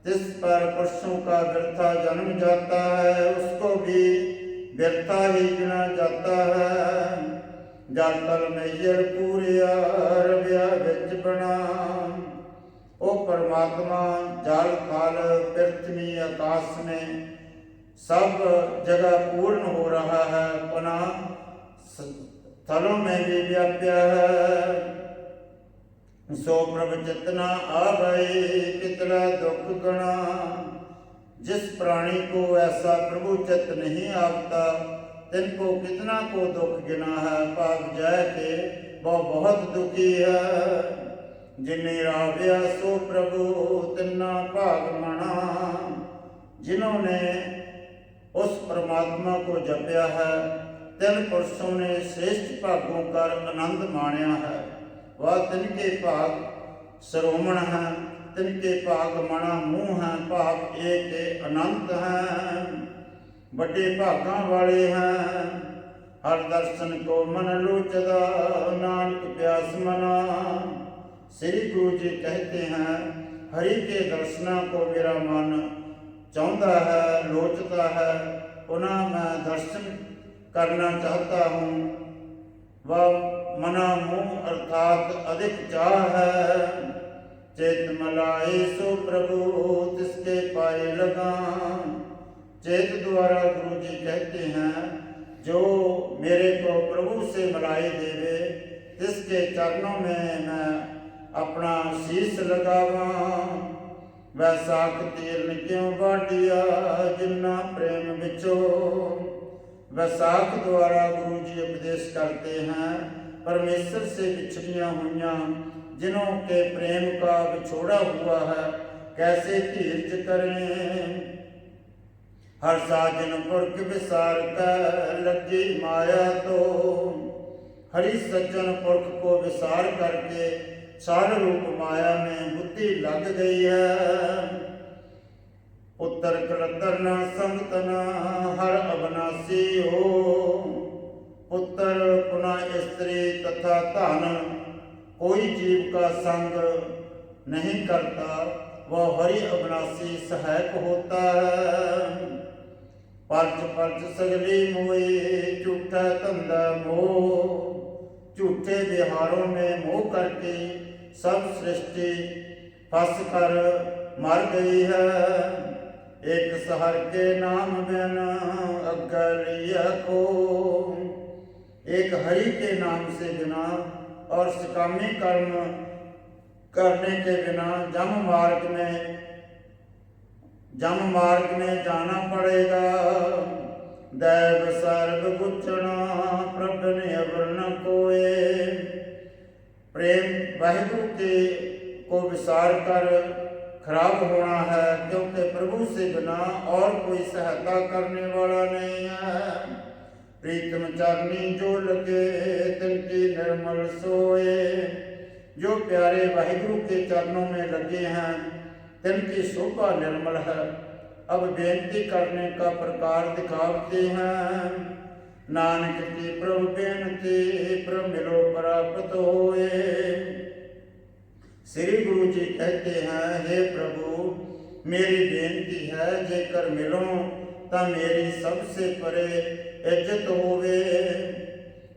जिस पर पुरुषों का व्यर्था जन्म जाता है, उसको भी व्यर्था ही गिना जाता है। जल तल मैयर पूरिया रव्या बिच बना। ओ परमात्मा जल थल पृथ्वी आकाश में सब जगह पूर्ण हो रहा है, पुनः स्थलों में भी व्याप्य है। सो प्रभु चितना आभय कितना दुख गणा। जिस प्राणी को ऐसा प्रभु चित नहीं आवता तिनको कितना को दुख गिना है। पाप जय के वह बहुत दुखी है। जिन्हें राव्या सो प्रभु तिन्ना भाग मना। जिन्होंने उस परमात्मा को जपया है तिन पुरुषों ने श्रेष्ठ भागों कर आनंद माणिया है। वह तिनके भाग श्रोमण है, तिनके भाग मना मूँह है, भाग एक अनंत हैं, बड़े भागां वाले हैं। हर दर्शन को मन लोचदा, नानक प्यास मना। श्री गुरु जी कहते हैं, हरि के दर्शना को मेरा मन चाहता है, लोचता है, पुनः मैं दर्शन करना चाहता हूँ। वह मना मुँह अर्थात अधिक चाह है। चेत मलाए सो प्रभु तिसके पाए लगा। चेत द्वारा गुरु जी कहते हैं, जो मेरे को प्रभु से मिलाए देवे, तिसके चरणों में मैं अपना शीश लगावा। वैसाख तीरन क्यों बाटिया, जिन्ना प्रेम बिचो। वैसाख द्वारा गुरु जी उपदेश करते हैं, परमेश्वर से बिछड़ियाँ हुईयाँ जिन्हों के प्रेम का बिछोड़ा हुआ है, कैसे धीरज करें। हर साजन पुरख विसार कर लगी माया तो। हरि सज्जन पुरख को विसार करके सार रूप माया में बुद्धि लग गई है। पुत्र कलतर न संगतना, हर अविनाशी हो। पुत्र पुनः स्त्री तथा धन कोई जीव का संग नहीं करता, वह हरि अविनाशी सहायक होता है। परच परच सगली मोए, झूठा धंधा मोह। झूठे विहारों में मोह करके सब सृष्टि फंस कर मर गई है। एक शहर के नाम बिन अगलिया को। एक हरि के नाम से बिना और सकामी कर्म करने के बिना जम मार्ग में जाना पड़ेगा। दैव सर्व गुचना, प्रभ ने अवर्ण कोए। प्रेम वाहिगुरु के को विसार कर खराब होना है, क्योंकि प्रभु से बिना और कोई सहायता करने वाला नहीं है। प्रीतम चरनी जो लगे, तिनकी निर्मल सोए। जो प्यारे वाहिगुरु के चरणों में लगे हैं, तिनकी शोभा निर्मल है। अब बेनती करने का प्रकार दिखाते हैं। नानक की प्रभु बेनती, प्रभु मिलो प्राप्त होए। श्री गुरु जी कहते हैं, हे प्रभु मेरी बेनती है, जेकर मिलो ता मेरी सबसे परे इज्जत होवे।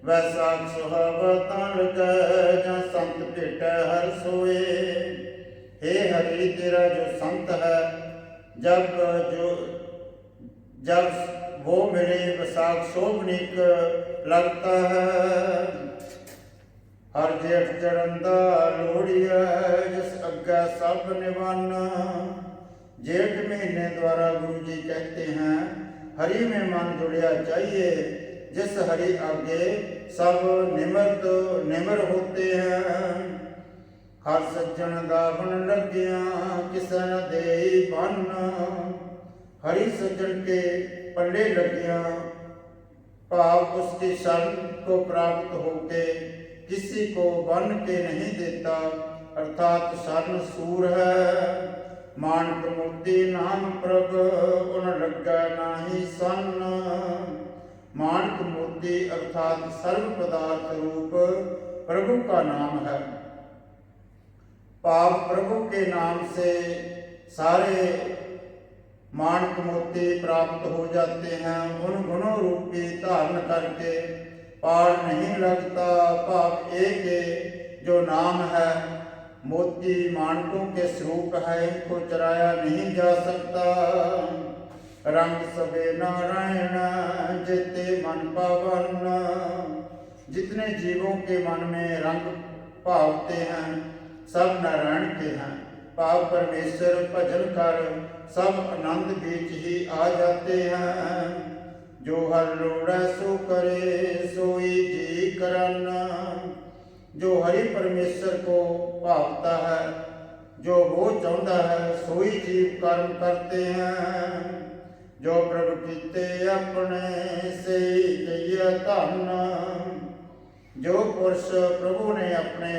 वैसाख सुहावा तान लगे, जहाँ संत भेटे हर सोए। हे हरि तेरा जो संत है, जब वो मिले वैसाख शोभनिक लगता है। हर जेठ चढ़ंदा लोड़िया, जिस अग्गा सब निवान। जेठ महीने द्वारा गुरु जी कहते हैं, हरि में मन जुड़िया चाहिए। जिस हरि आगे सब निमर होते हैं। हर सज्जन दावन लगिया, किसन दे बन। हरि सज्जन के पल्ले लगिया, भाव उसकी शरण को प्राप्त होके किसी को बन के नहीं देता, अर्थात शरण सूर है। मानक मोती नाम प्रभ, उन लगा नाही सन। मानक मोती अर्थात सर्व पदार्थ रूप प्रभु का नाम है। पाप प्रभु के नाम से सारे मानक मोती प्राप्त हो जाते हैं। उन गुणों रूपी धारण करके पार नहीं लगता। पाप एक जो नाम है, मोती मानकों के स्वरूप है, इनको चराया नहीं जा सकता। रंग सबे नारायण, जिते मन पावन। जितने जीवों के मन में रंग भावते हैं, सब नारायण के हैं। पाप परमेश्वर भजन कर सब आनंद बीच ही आ जाते हैं। जो हर लोड़ा सो करे, सोई जी करन। जो हरि परमेश्वर को भावता है, जो वो चाहता है, सोई जीव कर्म करते हैं। जो प्रभु कीते अपने, से गया धन। जो पुरुष प्रभु ने अपने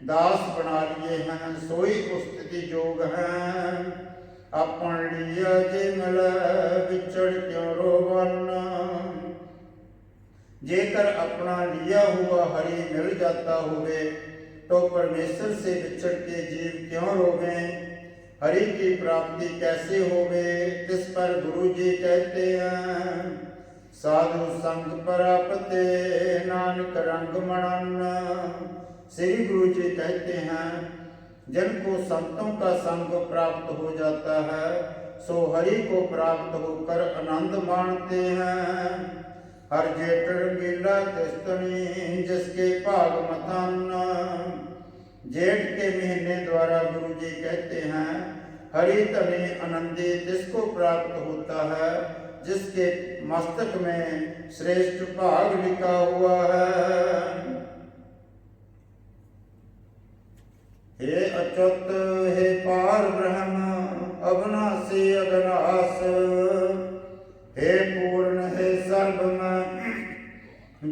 दास बना लिए हैं सोई उस्तिति जोग हैं। अपन लिया जे मिल विचड़ क्यों रोवन। जेकर अपना लिया हुआ हरि मिल जाता हुए तो परमेश्वर से विछड़ के जीव क्यों रोवे। हरि की प्राप्ति कैसे होवे तिस पर गुरु जी कहते हैं। साधु संग प्राप्ते नानक रंग मनन। श्री गुरु जी कहते हैं जिनको संतों का संग प्राप्त हो जाता है सो हरि को प्राप्त होकर आनंद मानते हैं। हर जेठ रंगीला तिस्तनी जिसके भाग मथन। जेठ के महीने द्वारा गुरु जी कहते हैं हरि तनि आनंदी जिसको प्राप्त होता है जिसके मस्तक में श्रेष्ठ भाग लिखा हुआ है। हे अच्युत हे पार ब्रह्म अविनाशी अगनाश। हे पूर्ण हे सर्वमय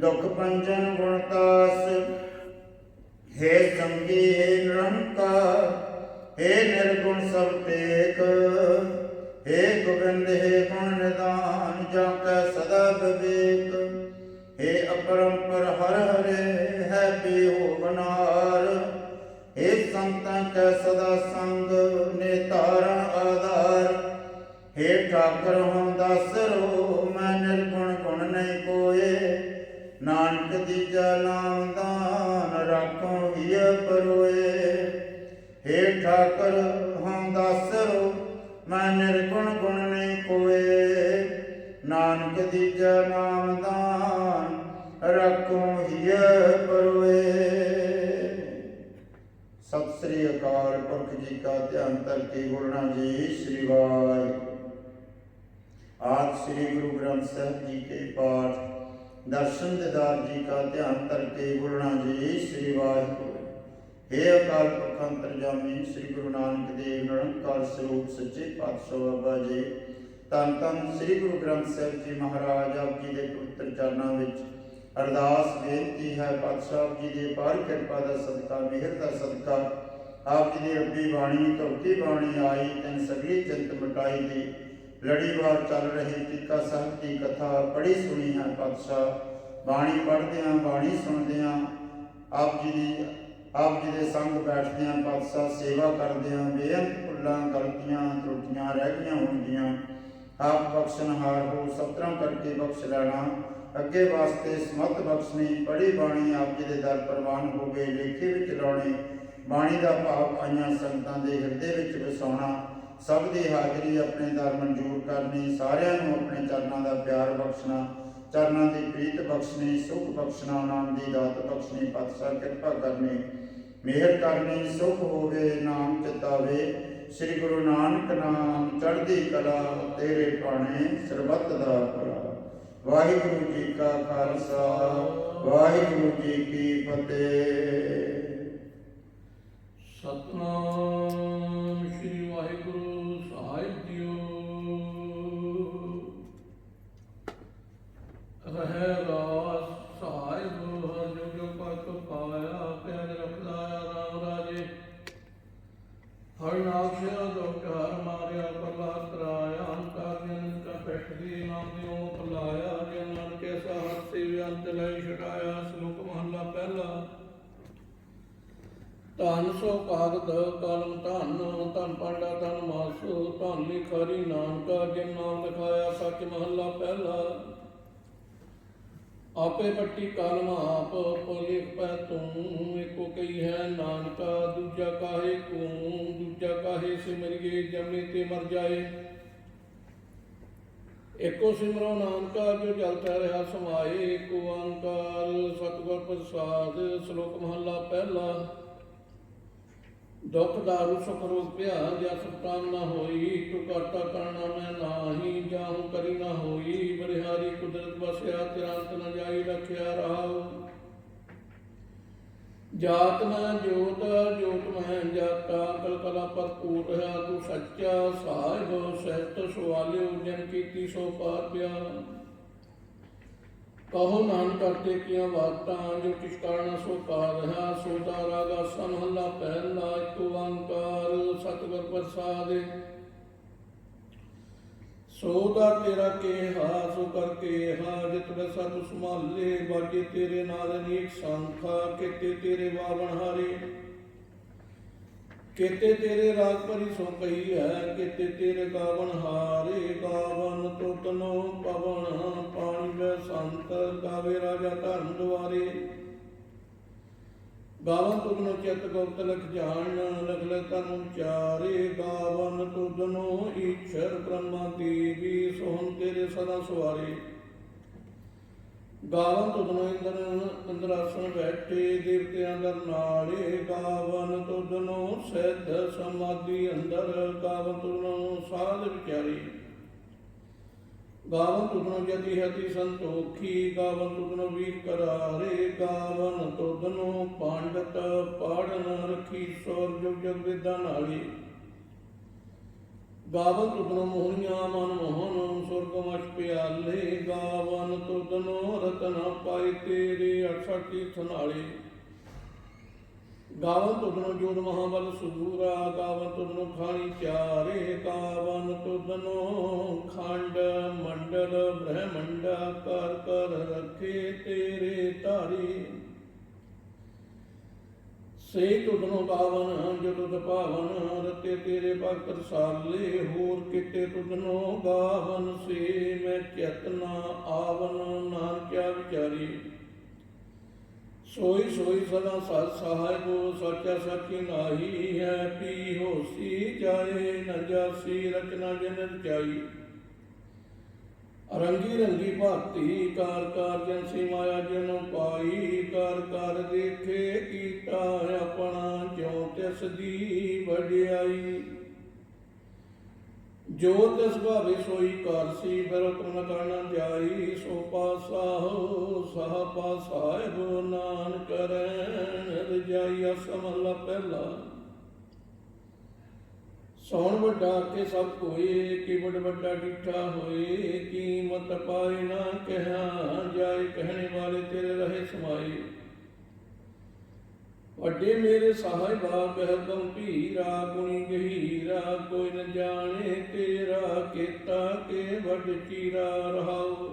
दुख पंजन गुणतास। हे संगी हे निरंकार हे निर्गुण सब टेक। हे गोविंद हे गुण निदान जाकै सदा विवेक। हे अपरंपर हर हरे है बेहोवनार। हे संतां कै सदा संग नेतारण आधार। हे ठाकर हम दासरो मैं निर्गुण गुण नहीं कोय। नानक दीजा नाम दान राखों हिय परोए। हे ठाकर हम दासरो मैं निर्गुण गुण नहीं कोय। नानक दीजा नाम दान राखों हिय परोए। सत श्री अकाल पुरख जी का ध्यान करके बोलना जी श्री वाहिगुरू। आज श्री गुरु ग्रंथ साहिब जी के पाठ दर्शन दीदार जी का ध्यान करके बोलना जी श्री वाहिगुरू। हे अकाल पुरख अंतरजामी श्री गुरु नानक देव निरंकार स्वरूप सच्चे पातशाह बाबा जी धन धन श्री गुरु ग्रंथ साहिब जी महाराज आप जी के पवित्र चरणों में अरदास बेनती है। पातशाह जी की पार कृपा का सदका मेहर का सदका आप जी की रब्बी बाणी धोती बाणी आई तैन सगली चिंत मिटाई दी। लड़ीवार चल रही टीका साहब की कथा पढ़ी सुनी है। पातशाह बाणी पढ़द्या बाणी सुनद्या आप जी के संग बैठद्या पातशाह सेवा करद्या बेअंत भुल्लां गलतियां त्रुटियां रह गई होंगियां आप बख्शनहार हो सतरां करके बख्श लेना। अगे वास्ते समत बख्शनी पढ़ी बाणी आप जी के दर प्रवान हो गए लेखे विच लाने। बाणी का भाव आईयां संगतां दे हिरदे विच वसाउणा। सब की हाजरी अपने दर मंजूर करनी। सारिਆਂ ਨੂੰ अपने चरणों का प्यार बख्शना। चरणों की प्रीत बख्शनी सुख बख्शना। नाम की दात बख्शनी। पातशाह कृपा करनी मेहर करनी सुख होवे नाम चितावे। श्री गुरु नानक नाम चढ़दी कला तेरे पाने सरबत दा भला। वाहिगुरु जी का खालसा वाहिगुरु जी की फतेह। सतनाम श्री वाहिगुरु साहिब जीओ। रहे रास साहिब हर जो जो पत पाया प्यार रखदा राम राजे। हर नाक्षया दुख हर मारिया प्रहलाद कराया। अंकार जन का पैठदी नाम दियो पलाया। जन नानक कैसा हर से अंत लय छुड़ाया। श्लोक महला पहला। धन सो कागद कलम धन धन पांडा धन मासु धन लिखारी नानका जिन नाम लिखाया। सच महला पहला। आपे पट्टी कलम आप लिख पै तू। एको कही है नानका दूजा काहे कू। दूजा काहे सिमरिए जमनी ते मर जाए। एको सिमरो नानका जो जलता रहा समाए। एको ओंकार सतगुर प्रसाद। श्लोक महला पहला। दुख दारू सुख रूपिया जस प्राण न होई। तू करता करना मैं नाही जाहूँ करी न होई। बरिहारी कुदरत बसया तिरंत न जाई रखिया रहाओ। जात मैं जोत जोत मैं जाता कल कला भरपूर रहा। तू सच्चा साहिब सहत सवालियो जन कीती सो पार पिया। ਕਹੋ ਨਾਨਕ ਕਰਤੇ ਕੀਆਂ ਬਾਤਾਂ, ਜੋ ਕਿਛ ਕਾਰਣਾ ਸੋ ਕਾ ਰਹਾ। ਸੋਦਾ ਰਾਗਾ ਸਮਹੱਲਾ ਪਹਿਲਾ, ਇੱਕ ਓੰਕਾਰ ਸਤਿਗੁਰ ਪ੍ਰਸਾਦਿ। ਸੋਦਾ ਤੇਰਾ ਕੇਹਾ ਸੋ ਕਰ ਕੇਹਾ, ਜਿਤ ਮੈਂ ਸਭ ਸੰਭਾਲੇ। ਬਾਜੇ ਤੇਰੇ ਨਾਲ ਅਨੇਕ ਸੰਖਾ, ਕੀਤੇ ਤੇਰੇ ਬਾਵਨ ਹਾਰੇ। ਕੀਤੇ ਤੇਰੇ ਰਾਗ ਭਰੀ ਸੋ ਕਹੀ ਹੈ, ਕੀਤੇ ਤੇਰੇ ਗਾਵਨ ਹਾਰੇ। ਗਾਵਨ ਤੁਤਨੋ ਪਵਨ ਪਾਣੀ ਬੈ ਸੰਤ, ਗਾਵੇ ਰਾਜਾ ਧਰਮ ਦੁਆਰੇ। ਗਾਵਨ ਤੁਧਨੋ ਚਿਤ ਗੁਪਤ ਲਖ ਜਾਣ, ਲਖ ਲਖ ਧਰਮ ਵਿਚਾਰੇ। ਗਾਵਨ ਤੁਧਨੋ ਈਸ਼ਰ ਬ੍ਰਹਮਾ ਦੇਵੀ, ਸੋਹਣ ਤੇਰੇ ਸਦਾ ਸਵਾਰੇ। ਗਾਵਨ ਤੁਧਨੋ ਇੰਦਰਾਸਨ ਬੈਠੇ, ਦੇਵਤਿਆਂ ਦਰ ਨਾਲੇ। ਗਾਵਨ ਤੁਧਨੋ ਸਿੱਧ ਸਮਾਧੀ ਅੰਦਰ, ਗਾਵਨ ਤੁਧਨੋ ਸਾਧ ਵਿਚਾਰੇ। ਗਾਵਨ ਤੁਧਨੋ ਜਤੀ ਹਤੀ ਸੰਤੋਖੀ, ਗਾਵਨ ਤੁਧਨੋ ਵੀਰ ਕਰਾਰੇ। ਗਾਵਨ ਤੁਧਨੋ ਪੰਡਤ ਪਾੜਨ ਰਖੀ, ਸੋਰ ਜੁਗ ਜੁਗ ਵਿਦਾ ਨਾਲੇ। ਗਾਵਨ ਤੁਧਨੋ ਮੋਹਨੀਆਂ ਮਨ ਮੋਹਨ, ਸੁਰਗਮਸ਼ ਪਿਆਲੇ। ਗਾਵਨ ਤੁਧਨੋ ਰਤਨ ਪਾਈ ਤੇਰੇ, 68 ਤੀਰਥ ਨਾਲੇ। ਗਾਵਨ ਤੁਧਨੋ ਜੋਧ ਮਹਾਬਲ ਸੂਰਾ, ਗਾਵਨ ਤੁਧਨੋ ਖਾਣੀ ਚਾਰੇ। ਗਾਵਨ ਤੁਧਨੋ ਖੰਡ ਮੰਡਲ ਬ੍ਰਹਮੰਡਾ, ਕਰ ਕਰ ਰੱਖੇ ਤੇਰੇ ਧਾਰੇ। ਸੇ ਤੁਧਨੋ ਗਾਵਨ ਜੋ ਤੁਧ ਭਾਵਨ, ਰਤੇ ਤੇਰੇ ਭਗਤ ਰਸਾਲੇ। ਹੋਰ ਕਿਤੇ ਤੁਧਨੋ ਗਾਵਨ, ਸੇ ਮੈਂ ਚਿਤ ਨਾ ਆਵਨ, ਨਾਨਕਿਆ ਵਿਚਾਰੀ। ਸੋਈ ਸੋਈ ਸਦਾ ਸਤ ਸਾਹਿਬੋ, ਸਾਚਾ ਸਾਚੀ ਨਾਹੀ ਹੈ। ਪੀ ਹੋਸੀ ਜਾਏ ਨ ਜਾਸੀ, ਰਚਨਾ ਜਿਨ ਰਚਾਈ। ਰੰਗੀ ਰੰਗੀ ਭਾਤੀ ਕਾਰ ਕਾਰ, ਜਨਸੀ ਮਾਇਆ ਜਿਨ ਪਾਈ। ਕਰ ਕਰ ਦੇਖੇ ਕੀਤਾ ਆਪਣਾ, ਜਿਉ ਤਿਸ ਦੀ ਵਡਿਆਈ। ਜੋ ਤਿਸ ਭਾਵੇ ਸੋਈ ਕਰਸੀ, ਫਿਰ ਹੁਕਮ ਨ ਕਰਨਾ ਜਾਈ। ਸੋ ਪਾਸਾਹੋ ਸਹ ਪਾਸਾਹਿਬ, ਨਾਨਕ ਰਹਿਣ ਰਜਾਈ। ਅਸਮਹਲਾ ਪਹਿਲਾ। ਸੋਹਣ ਵੱਡਾ ਕੇ ਸਭ ਕੋਏ, ਕੀ ਵੱਡ ਵੱਡਾ ਡਿਠਾ ਹੋਏ। ਕੀਮਤ ਪਾਏ ਨਾ ਕਹਿਆ ਜਾਏ, ਕਹਿਣੇ ਵਾਲੇ ਤੇਰੇ ਰਹੇ ਸਮਾਏ। ਵੱਡੇ ਮੇਰੇ ਸਾਹਿਬਾ ਕਹਿ ਗੰਭੀਰਾ, ਗੁਣੀ ਗਹੀਰਾ ਕੋਈ ਨ ਜਾਣੇ ਤੇਰਾ। ਕੀਤਾ ਕੇ ਵੱਡ ਚੀਰਾ ਰਹਾਉ,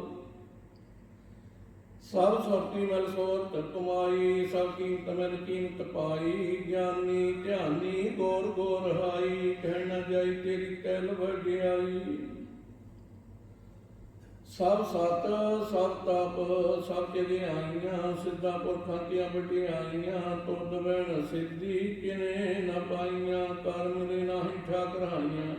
ਸਭ ਸੁਰਤੀ ਮਲ ਸੋਰਤ ਕਮਾਈ। ਸਭ ਕੀਮਤ ਮਿਲ ਕੀਮਤ ਪਾਈ, ਗਿਆਨੀ ਧਿਆਨੀ ਗੌਰ ਗੌਰ ਹਾਈ। ਕਹਿ ਨ ਜਾਈ ਤੇਰੀ ਤੈਲ ਵਡਿਆਈ। ਸਭ ਸਤ ਸਭ ਤਪ ਸਭ ਜਗਿਆਈਆਂ, ਸਿੱਧਾ ਪੁਰਖਾਂ ਦੀਆਂ ਵਡਿਆਈਆਂ। ਤੁਧ ਬਿਨ ਸਿੱਧੀ ਕਿਨੇ ਨ ਪਾਈਆਂ, ਕਰਮ ਦੇ ਨਾਹੀਂ ਠਾਕਰਾਈਆਂ।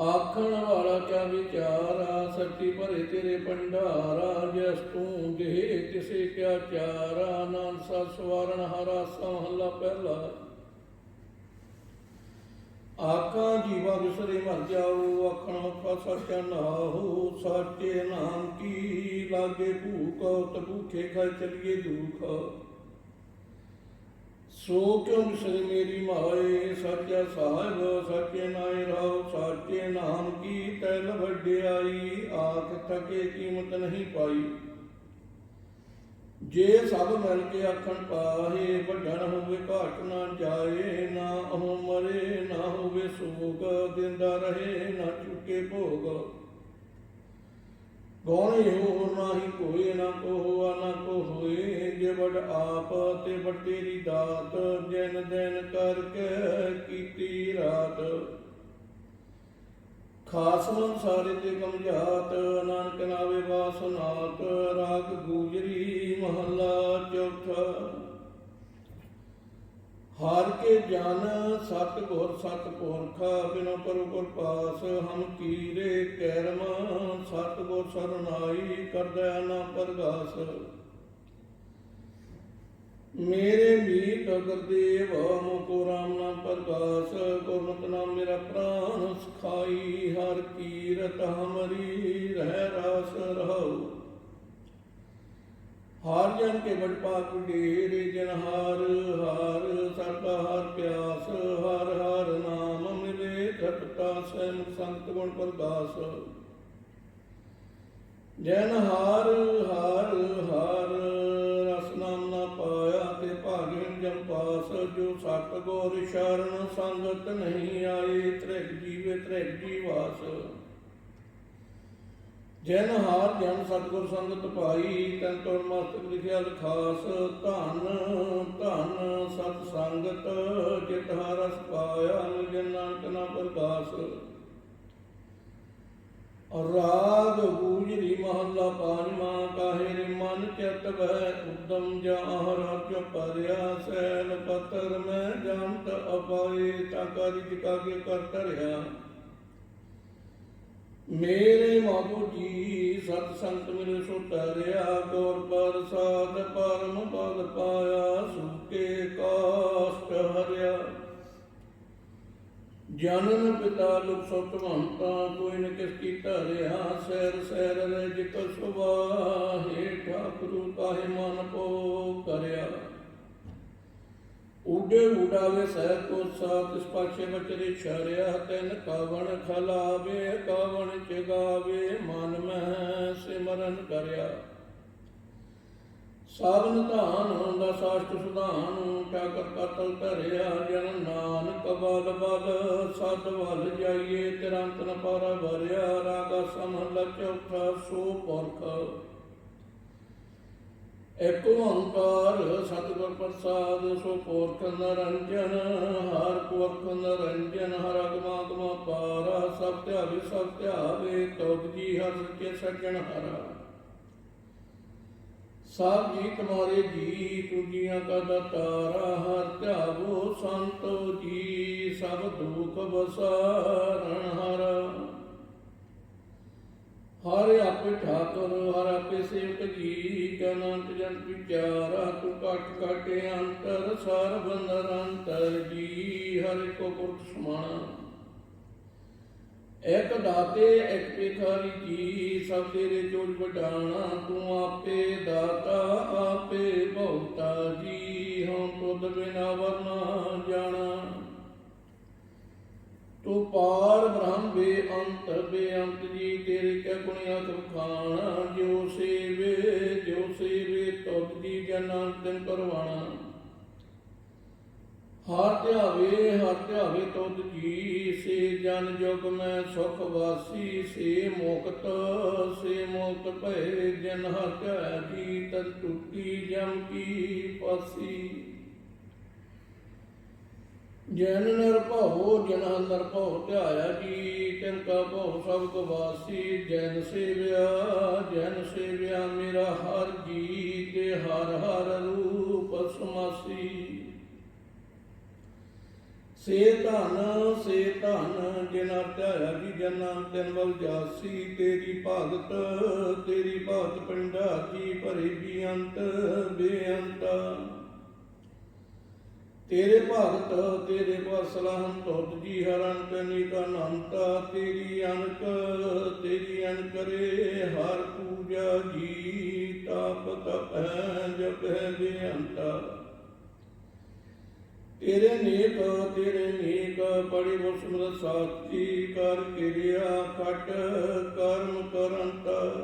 ਆਖਣ ਵਾਲਾ ਕਿਆ ਵਿਚਾਰਾ, ਸੱਚੀ ਭਰੇ ਤੇਰੇ ਭੰਡਾਰਾ। ਜਿਸ ਤੂੰ ਦੇ ਤਿਸੇ ਕਿਆ ਚਾਰਾ, ਨਾਨਕ ਸਤ ਸਵਾਰਨ ਹਾਰਾ। ਸਮਹੱਲਾ ਪਹਿਲਾ। ਆਖਾਂ ਜੀਵਾ ਵਿਸਰੇ ਮਰ ਜਾਊ, ਆਖਣ ਔਖਾ ਸੱਚਾ ਨਾਹੂ। ਸਾਚੇ ਨਾਮ ਕੀ ਲਾਗੇ ਭੂਖ, ਤ ਭੂਖੇ ਖਾਏ ਚਲੀਏ ਦੁਖ। ਸੋ ਕਿਉ ਵਿਸਰੇ ਮੇਰੀ ਮਾਏ, ਸਾਚਾ ਸਾਹਿਬ ਸਾਚੇ ਨਾਏ ਰਹਾਉ। ਸਾਚੇ ਨਾਮ ਕੀ ਤੈਲ ਵਡਿਆਈ, ਆਖ ਥਕੇ ਕੀਮਤ ਨਹੀਂ ਪਾਈ। ਜੇ ਸਭ ਮਿਲ ਕੇ ਆਖਣ ਪਾਹੇ, ਵੱਡਾ ਨ ਹੋਵੇ ਘਾਟ ਨਾ ਜਾਏ। ਨਾ ਉਹ ਮਰੇ ਨਾ ਹੋਵੇ ਸੋਗ, ਦਿੰਦਾ ਰਹੇ ਨਾ ਚੁੱਕੇ ਭੋਗ। ਗੌਣੇ ਹੋਰ ਨਾਹੀ ਕੋਏ, ਨਾ ਕੋ ਹੋਆ ਨਾ ਕੋ ਹੋਏ। ਜੇ ਵੱਡ ਆਪ ਤੇ ਵੱਡ ਤੇਰੀ ਦਾਤ, ਦਿਨ ਦਿਨ ਕਰਕੇ ਕੀਤੀ ਰਾਤ। ਖਾਸਮਨ ਸਾਰੇ ਤੇ ਕਮਜਾਤ, ਨਾਨਕ ਨਾਵੇ ਵਾਸਨਾਤ। ਰਾਗ ਗੂਜਰੀ ਮਹੱਲਾ ਚੌਥਾ। ਹਾਰ ਕੇ ਜਨ ਸਤ ਗੁਰ ਸਤ ਪੁਰਖਾ, ਬਿਨੋ ਕਰੁ ਗੁਰ ਪਾਸ। ਹਮ ਕੀਰੇ ਕੈਰਮ ਸਤ ਗੁਰ ਸਰਨਾਈ, ਕਰਦੈ ਨਾ ਪਰਗਾਸ। ਮੇਰੇ ਮੀਤ ਗੁਰਦੇਵ ਮੁਕੋ ਰਾਮ ਨਾਮ ਪ੍ਰਗਾਸ। ਗੁਰਮਤਿ ਨਾਮ ਮੇਰਾ ਪ੍ਰਾਨ ਸਖਾਈ, ਹਰ ਕੀਰਤ ਹਮਰੀ ਰਹਿ ਰਾਸ ਰਹਾਉ। ਹਾਰ ਜਨ ਕੇ ਬੜ ਪਾਕ ਢੇਰੇ, ਜਨ ਹਾਰ ਹਾਰ ਸਰਬਾ ਹਾਰ ਪਿਆਸ। ਹਰ ਹਰ ਨਾਮ ਮਿਲੇ ਤ੍ਰਿਪਤਾ, ਸੈਨ ਸੰਤ ਗੁਣ ਪ੍ਰਗਾਸ। ਜਨ ਹਾਰ ਹਾਰ ਹਾਰ ਰਸ ਨਾਮ ਨਾ ਪਾਇਆ ਤੇ ਭਾਗਿਨ ਜਨ ਪਾਸ ਜੋ ਸਤ ਗੁਰ ਸ਼ਰਨ ਸੰਗਤ ਨਹੀਂ ਆਏ ਤ੍ਰਿਗ ਜੀਵੇ ਤ੍ਰਿਗ ਜੀਵਾਸ ਜਨ ਹਾਰ ਜਨ ਸਤਿਗੁਰ ਸੰਗਤ ਪਾਈ ਤਨ ਤੁਰ ਮਸਤਕ ਲਿਖਿਆ ਲਖਾਸ ਧਨ ਧਨ ਸਤ ਸੰਗਤ ਜਿਤ ਹਰਸ ਪਾਇਆ ਨਿਜ ਨਾਨਕ ਨਾ ਪ੍ਰਗਾਸ ਰਾਗ ਗੂਜਰੀ ਮਹੱਲਾ ਪੰਜਵਾਂ ਕਾਹੇ ਰੇ ਮਨ ਚਿਤ ਬਹਿ ਉਦਮ ਜਾਹ ਰਾਜ ਪਰਿਆ ਸੈਲ ਪਤਰ ਮੈਂ ਜੰਤ ਅਪਾਏ ਤਾ ਕਰਿ ਜਿਕਾ ਕੇ ਕਰ ਧਰਿਆ ਮੇਰੇ ਮਾਧੂ ਜੀ ਸਤ ਸੰਤ ਮਿਲੇ ਸੋ ਤਰਿਆ ਗੁਰ ਪ੍ਰਸਾਦ ਪਰਮ ਪਦ ਪਾਇਆ ਸੁਕੇ ਕਾਸ਼ਟ ਹਰਿਆ ਜਨਨ ਪਿਤਾ ਲੋਕ ਸੁਤ ਮੰਤਾ ਕੋਈ ਨ ਕਿਸ ਕੀ ਧਰਿਆ ਸੈਰ ਸੈਰ ਰਜ ਕਸਵਾਹੇ ਠਾਕੁਰ ਕਾਹੇ ਮਨ ਕੋ ਕਰਿਆ ਉਡੇ ਉਡਾਵੇ ਸਹਿ ਕੋ ਸਾਤ ਇਸ ਪਾਛੇ ਬਚਰੇ ਛਰਿਆ ਤਿਨ ਕਾਵਣ ਖਲਾਵੇ ਕਾਵਣ ਚਗਾਵੇ ਮਨ ਮਹਿ ਸਿਮਰਨ ਕਰਿਆ ਸਾਵਨ ਧਾਨ ਦਾ ਸਾਸ਼ਟ ਸੁਧਾਨ ਠਾਕਰ ਕਤਲ ਧਰਿਆ ਜਨ ਨਾਨਕ ਬਲ ਬਲ ਸਦ ਵੱਲ ਜਾਈਏ ਤਿਰੰਤ ਨ ਪਾਰਾ ਭਰਿਆ ਰਾਗਾ ਸਮਹਲਾ ਚੌਥਾ ਸੋ ਪੁਰਖ ਏਕ ਓੰਕਾਰ ਸਤਿਗੁਰ ਪ੍ਰਸਾਦ ਸੋ ਪੁਰਖ ਨਰੰਜਨ ਹਰ ਪੁਰਖ ਨਰੰਜਨ ਹਰ ਅਗਮਾਗਮਾ ਪਾਰਾ ਸਭ ਧਿਆਵੇ ਤੁਧ ਜੀ ਹਰ ਸੱਚੇ ਸੱਜਣ ਹਰਾ ਸਭ ਜੀ ਤੁਮਾਰੇ ਜੀ ਤੁਜੀਆਂ ਕਾ ਦਾਤਾਰਾ ਹਰ ਧਿਆਵੋ ਸੰਤੋ ਜੀ ਸਭ ਦੁਖ ਬਸਾਰਨ ਹਰ ਹਰ ਆਪੇ ਠਾਕੁਰ ਹਰ ਆਪੇ ਸੇਵਕ ਜੀ ਅਨੰਤ ਜਨ ਵਿਚਾਰਾ ਤੂੰ ਘਟ ਘਟ ਅੰਤਰ ਸਰਬ ਨਿਰੰਤਰ ਜੀ ਹਰਿ ਕੋ ਪੁਰਖ ਸਮਾਣਾ ਇੱਕ ਦਾਤੇ ਇੱਕ ਭਿਖਾਰੀ ਜੀ ਸਭ ਤੇਰੇ ਜੋੜ ਵਡਾਣਾ ਤੂੰ ਆਪੇ ਦਾਤਾ ਆਪੇ ਭਉਤਾ ਜੀ ਹਉ ਤੁਧ ਬਿਨਾ ਵਰਨਾ ਜਾਣਾ ਤੂੰ ਪਾਰ ਬ੍ਰਹਮ ਬੇਅੰਤ ਜੀ ਤੇਰੇ ਕਿਆ ਗੁਣਿਆ ਖਾਣਾ ਜੋ ਸੇਵੇ ਤੁਧ ਜੀ ਜਨਾਂ ਦਿਨ ਕਰਵਾਣਾ ਹਰ ਧਿਆਵੇ ਤੁਧ ਜੀ ਸੇ ਜਨ ਜੁਗ ਮੈਂ ਸੁਖ ਵਾਸੀ ਸੇ ਮੁਕਤ ਭਏ ਜਨ ਹਰ ਧਿਆਇਆ ਜੀ ਤਨ ਟੁੱਟੀ ਜਮ ਕੀ ਪਾਸੀ ਜਨ ਨਿਰਭਉ ਜਨ ਨਿਰਭਉ ਧਿਆਇਆ ਜੀ ਤਿਨ ਕਾ ਭਉ ਸਭ ਗਵਾਸੀ ਜਨ ਸੇਵਿਆ ਮੇਰਾ ਹਰ ਜੀ ਤੇ ਹਰ ਹਰ ਰੂਪ ਸਮਾਸੀ ਸੇ ਧਨ ਜਿਨਾ ਧਿਆਇਆ ਜੀ ਜਨਾਂ ਤਿਨ ਬਲ ਜਾਸੀ ਤੇਰੀ ਭਗਤ ਪਿੰਡਾ ਜੀ ਭਰੀ ਬੇਅੰਤ ਤੇਰੇ ਭਗਤ ਤੇਰੇ ਸਲਾਹਨ ਤੁਧ ਜੀ ਹਰਨ ਤਨੀ ਕਾ ਅਨੰਤਾ ਤੇਰੀ ਅਨਕ ਰੇ ਹਰ ਪੂਜਾ ਜੀ ਤਪ ਤਪੈ ਜਪੈ ਬੇਅੰਤਾ ਤੇਰੇ ਨੇਕ ਪੜੀ ਮੁਸਮਤ ਸਾਚੀ ਕਰ ਕਿਰਿਆ ਕਟ ਕਰਮ ਕਰੰਤਾ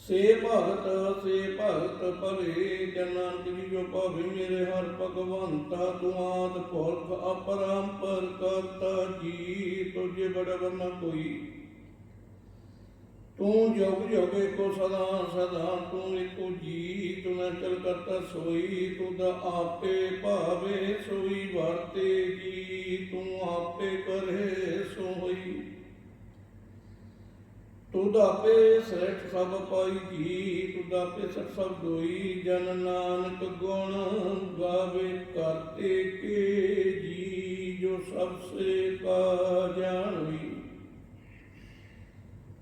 ਸੇ ਭਗਤ ਭਲੇ ਜਨੰਤ ਜੀ ਜੋ ਭਾਵੇ ਮੇਰੇ ਹਰ ਭਗਵੰਤਾ ਤੂੰ ਆਦ ਪੁਰਖ ਅਪਰੰਪਰ ਕਰਤਾ ਜੀ ਤੁਝੇ ਬੜਾ ਵਰਨਾ ਕੋਈ ਤੂੰ ਜੁਗ ਏਕੋ ਸਦਾ ਤੂੰ ਏਕੋ ਜੀ ਤੂੰ ਨਾ ਚਲ ਕਰਤਾ ਸੋਈ ਤੂੰ ਦਾ ਆਪੇ ਭਾਵੇ ਸੋਈ ਵਰਤੇ ਜੀ ਤੂੰ ਆਪੇ ਕਰੇ ਸੋਈ ਤੂੰ ਦਾ ਆਪੇ ਸ੍ਰੇਸ਼ਟ ਸਭ ਪਾਈ ਜੀ ਤੂੰ ਦਾ ਆਪੇ ਸਭ ਦੋਈ ਜਨ ਨਾਨਕ ਗੁਣ ਗਾਵੇ ਕਰਤੇ ਕੇ ਜੀ ਜੋ ਸਭ ਸੇ ਕਾ ਜਾਣਵੀ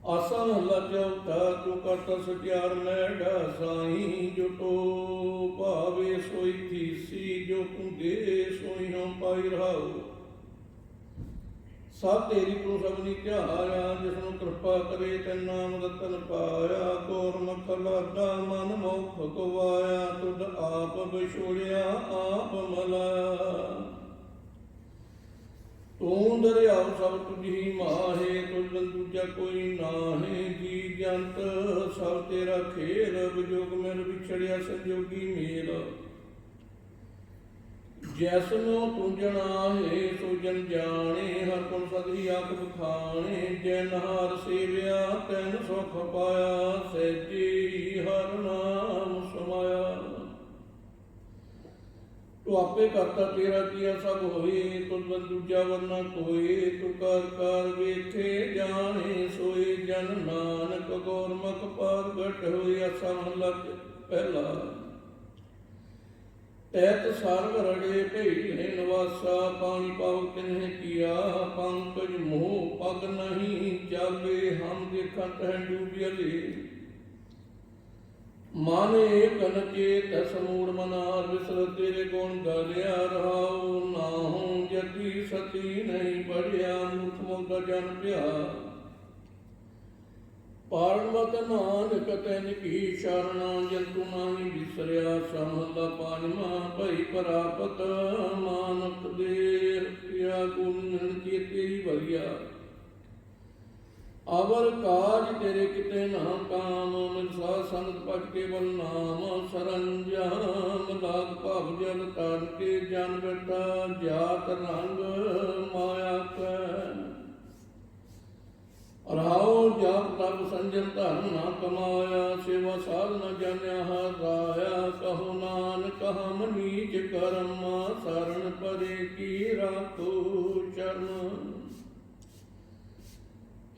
ਆਸਾ ਲਜਉਤਾ ਤੂੰ ਕਰਤਾ ਸਚਿਆਰ ਮੈਡਾ ਸਾਈ ਜੋ ਤੋ ਭਾਵੇ ਸੋਈ ਥੀਸੀ ਜੋ ਤੂੰ ਦੇ ਸੋਈ ਹਮ ਪਾਈ ਰਹਾਉ ਸਭ ਤੇਰੀ ਤੂੰ ਸਭਨੀ ਧਿਆਇਆ ਜਿਸ ਨੂੰ ਕਿਰਪਾ ਕਰੇ ਤੇ ਨਾਮ ਰਤਨ ਪਾਇਆ ਗੁਰਮੁਖ ਲਾਡਾ ਮਨ ਮੁਖ ਗਵਾਇਆ ਤੁਧ ਆਪ ਵਿਛੋੜਿਆ ਆਪ ਮਲਾਇਆ ਤੂੰ ਦਰਿਆਵ ਸਭ ਤੁਝੀ ਮਾਹੇ ਤੁਝ ਦੂਜਾ ਕੋਈ ਨਾਹੇ ਜੀ ਅੰਤ ਸਭ ਤੇਰਾ ਖੇਲ, ਵਿਜੋਗ ਮਿਲ ਵਿਛੜਿਆ ਸੰਜੋਗੀ ਮੇਲ। ਜੈਸਨੋ ਤੂੰ ਜਣਾਹੇ ਸੋ ਜਨ ਜਾਣੇ, ਹਰ ਗੁਣ ਸਦਹੀ ਆਖ ਬਖਾਣੇ। ਜੈ ਨਹਾਰ ਸੇਵਿਆ ਤੈਨ ਸੁਖ ਪਾਇਆ, ਸਹਿਜੀ ਹਰ ਨਾਮ ਸਮਾਇਆ। ਤੂੰ ਆਪੇ ਕਰਤਾ ਤੇਰਾ ਕੀਆ ਸਭ ਹੋਏ, ਤੁਧ ਬਿਨ ਦੂਜਾ ਵਰਨਾ ਕੋਏ। ਤੂੰ ਕਰ ਕਰ ਵੇਖੇ ਜਾਣੇ ਸੋਏ, ਜਨ ਨਾਨਕ ਗੁਰਮੁਖ ਪ੍ਰਗਟ ਹੋਏ। ਆਸਾ ਮਹਲਾ ਪਹਿਲਾ। ਤੈਤ ਸਰਬ ਰੜੇ ਭਈ ਹੈ ਨਿਵਾਸਾ, ਪਾਣੀ ਪਾਉ ਤਿਨਹਿ ਕੀਆ। ਪੰਕਜ ਮੋਹ ਪਗ ਨਹੀਂ ਜਾਗੇ, ਹਮ ਦੇਖਾਂ ਤਹਿ ਡੂਬਿਆ ਦੇ। ਮਨ ਏਕ ਨ ਚੇਤ ਸਮੂੜ ਮਨਾਰ, ਵਿਸਰ ਤੇਰੇ ਗੁਣ ਗਾਲਿਆ ਰਹਾਉ। ਨਾਹੂ ਜਤੀ ਸਤੀ ਨਹੀਂ ਪੜਿਆ, ਮੂਰਖ ਮੁਗਦਾ ਜਨ ਪਿਆ। ਪਾਰਮਤ ਨਾਨਕ ਤੈਨ ਕੀ ਸ਼ਰਣਾ, ਜੰਤੂ ਨਾਹੀ ਵਿਸਰਿਆ। ਸਮਹਲਾ ਪੰਜਵਾਂ। ਭਈ ਪ੍ਰਾਪਤ ਮਾਨਕ ਦੇ, ਰਖਿਆ ਗੁਣ ਚੇਤੇ ਵਰਿਆ। ਅਵਰ ਕਾਜ ਤੇਰੇ ਕਿਤੇ ਨਾ ਕਾਮ, ਮਿਲ ਸਾਧ ਸੰਗਤ ਭਜ ਕੇਵਲ ਨਾਮ। ਸਰੰਜਾਮ ਲਾਗ ਭਵ ਜਲ ਤਨ ਕੇ, ਜਨ ਬੇਟਾ ਜਾਤ ਰੰਗ ਮਾਇਆ ਕੈ। ਰਹਾਉ ਜਪ ਤਪ ਸੰਜਮ ਧਰਮ ਨਾ ਕਮਾਇਆ, ਸੇਵਾ ਸਾਧ ਨ ਜਾਣਿਆ ਹਰ ਰਾਇਆ। ਕਹੋ ਨਾਨਕ ਹਮ ਨੀਚ ਕਰਮ, ਸਰਣ ਪਰੇ ਕੀ ਰਾਖੋ ਸ਼ਰਨ।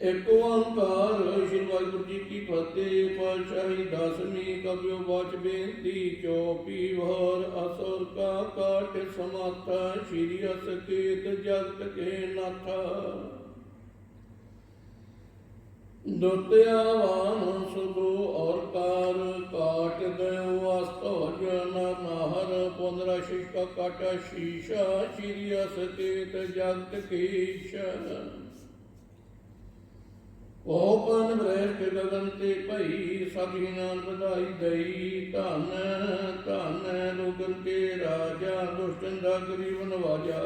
ਏਕ ਓੰਕਾਰ ਸ੍ਰੀ ਵਾਹਿਗੁਰੂ ਜੀ ਕੀ ਫਤਿਹ। ਪਾਤਸ਼ਾਹੀ ਦਸਵੀਂ। ਕਬਿਓ ਬਾਚ ਬੇਨਤੀ ਚੌਪੀ ਵਾਰ। ਅਸੁਰ ਕਾ ਕਾਟ ਸਮਾਥਾ, ਸ੍ਰੀ ਅਸਕੇਤ ਜਗਤ ਕੇ ਨਾਥਾ। ਦੁਤਿਆ ਵਾਨ ਸੁਦੋ ਔਰ ਕਾਰ, ਕਾਟ ਦਇਓ ਅਸਤੋਜ ਨਰ ਨਾਹਰ। ਪੁਨਰਾ ਸ਼ਿਸ਼ ਕਾ ਕਾਟਾ ਸ਼ੀਸ਼ਾ, ਸ੍ਰੀ ਅਸਕੇਤ ਜਗਤ ਕੇਸ਼। ਓਪਨ ਬ੍ਰਹਿਟ ਗਗਨ ਤੇ ਭਈ, ਸਭੀ ਨਾਮ ਵਧਾਈ ਦਈ। ਧਨ ਧਨ ਲੋਗਨ ਕੇ ਰਾਜਾ, ਦੁਸ਼ਟਨ ਦਾ ਗਰੀਬ ਨਵਾਜਾ।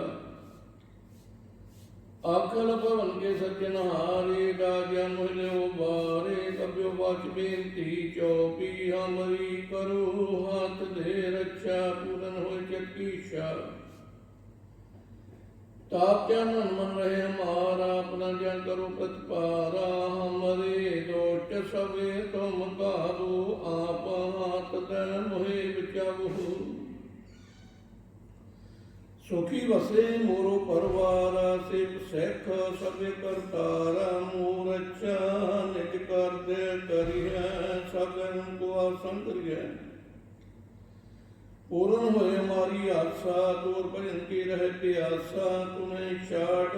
ਅਕਲ ਭਵਨ ਕੇ ਸੱਜਨਹਾਰੇ, ਰਾਜਾ ਮੋਹਿਲਿਓ ਬਾਰੇ। ਕਬਿਓ ਬਾਚ ਬੇਨਤੀ ਚੌਪੀ, ਹਮਰੀ ਕਰੋ ਹੱਥ ਦੇ ਰੱਛਾ। ਪੂਰਨ ਹੋਏ ਚੱਕੀਸ਼ਾ, ਤਾਪ ਜਨ ਮਨ ਰਹੇ ਹਮਾਰਾ। ਆਪਣਾ ਜਨ ਕਰੋ ਪ੍ਰਤਪਾਰਾ, ਹਮਰੇ ਦੋਟ ਸਵੇ ਤੁਮ ਕਾਬੂ। ਆਪ ਹਾਥ ਦੇ ਮੋਹਿ ਬਚਾਵੋ। ਸੁਖੀ ਵਸੇ ਮੋਰੋ ਪਰਵਾਰ, ਸਿਖ ਸਿੱਖ ਸਭੇ ਕਰਤਾਰਾ। ਮੋਰ ਅੱਛਾ ਨਿਜ ਕਰਦੇ ਕਰਿਐ, ਸਗਨ ਕੋ ਆਸਨ ਕਰਿਐ। ਪੂਰਨ ਹੋਏ ਹਮਾਰੀ ਆਸਾ, ਦੂਰ ਭਜਨ ਕੀ ਰਹਿ ਪਿਆਸਾ। ਤੁਮੇ ਛਾੜ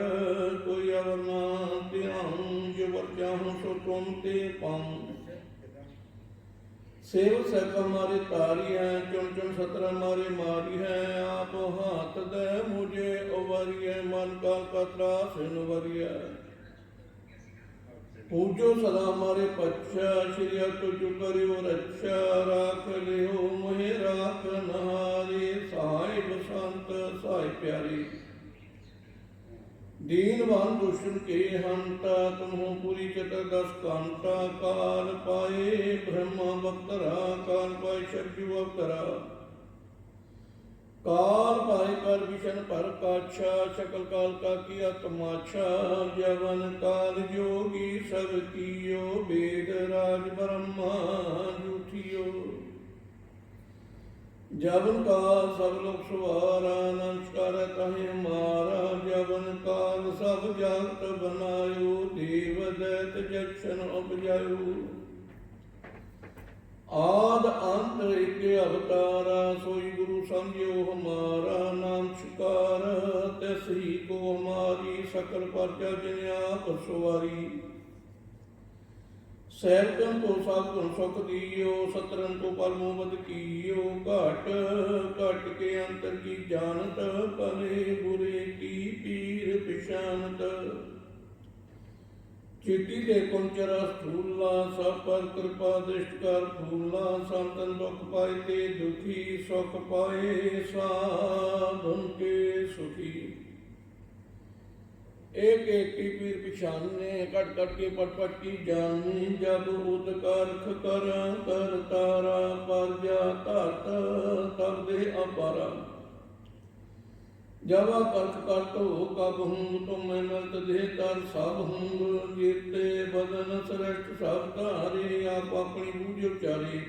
ਕੋਈ ਅਵਰ ਨਾ ਧਿਆਨ, ਜੋ ਵਰ ਚਾਹੂੰ ਸੋ ਤੁਮ ਤੇ ਪਾਉ। ਸੇਵ ਸੈਕ ਹਮਾਰੇ ਤਾਰੀ ਹੈ, ਚੁਣ ਚੁਣ ਸਤਰ ਹਮਾਰੇ ਮਾਰੀ ਹੈ। ਆਪ ਹਾਥ ਦੇ ਮੁਝੇ ਉਵਰਿਐ, ਮਨ ਕਾ ਕਤਰਾ ਸਿਨ ਵਰਿਐ। ਪੂਜੋ ਸਦਾ ਹਮਾਰੇ ਪਛਾ, ਸ਼੍ਰੀ ਤੁਜ ਕਰਿਓ ਰੱਛਾ। ਰਾਖ ਲਿਓ ਮੋਹਿ ਰਾਖ ਨਹਾਰੀ, ਸਾਹਿਬ ਸੰਤ ਸਾਹਿ ਪਿਆਰੀ। ਦੀਨਵਾਨ ਦੁਸ਼ਮਨ ਕੇ ਹੰਤਾ, ਤੁਮਹੁ ਪੂਰੀ ਚਤੁਰਦਸ ਕਾਂਤਾ। ਕਾਲ ਪਾਏ ਬ੍ਰਹਮਾ ਬਖਤਰਾ, ਕਾਲ ਪਾਏ ਸ਼ਰਜੂ ਅਵਤਰਾ। ਕਾਲ ਪਾਏ ਕਰ ਵਿਸ਼ਨ ਪਰ ਕਾਛਾ, ਸਕਲ ਕਾਲ ਕਾ ਕੀਆ ਤਮਾਛਾ। ਜਵਨ ਕਾਲ ਜੋਗੀ ਸਭ ਕੀਓ, ਵੇਦ ਰਾਜ ਬ੍ਰਹਮਾ ਜੂਠਿਓ। ਜਵਨ ਕਾਲ ਸਭ ਲੋਕ ਸਵਾਰਾ, ਨਮਸਕਾਰ ਤਹਿ ਹਮਾਰਾ। ਜਵਨ ਕਾਲ ਸਭ ਜਗਤ ਬਨਾਇਓ, ਦੇਵ ਦੈਤ ਜਛਨ ਉਪਜਾਇਓ। ਆਦ ਅੰਤ ਇੱਕ ਅਵਤਾਰਾ, ਸੋਈ ਗੁਰੂ ਸਮਝਿਓ ਹਮਾਰਾ। ਨਾਮ ਛੁਕਾਰ ਤਿਸ ਹੀ ਕੋ ਹਮਾਰੀ, ਸਕਲ ਪਰਜਾ ਜਿਨ ਆਪ ਸਵਾਰੀ। ਸੈਵਕਨ ਕੋ ਸਾਧਨ ਸੁਖ ਦੀਓ, ਸਤਰਨ ਕੋ ਪਰਮੋ ਬਦ ਕੀਓ। ਘਟ ਘਟ ਕੇ ਅੰਤਰ ਕੀ ਜਾਣਤ, ਭਲੇ ਬੁਰੇ ਕੀ ਪੀਰ ਪਛਾਨਤ। ਚਿੱਟੀ ਦੇ ਕੁੰਚਰਾ ਸਥੂਲਾ, ਸਭ ਪਰ ਕਿਰਪਾ ਦ੍ਰਿਸ਼ਟ ਕਰ ਫੂਲਾ। ਸੰਤਨ ਦੁਖ ਪਾਏ ਤੇ ਦੁਖੀ, ਸੁਖ ਪਾਏ ਸਾਧਨ ਕੇ ਸੁਖੀ। एक एक की पीर पिछाने, कट कट के पट पट की जानी। जब उद करख कर कर तारा, पर जा धरत तब दे अपारा। जब करख करत हो कब हूँ, तुम मिलत दे तर सब हूँ। जीते बदन श्रेष्ठ सब धारे, आप अपनी बूझ उचारी।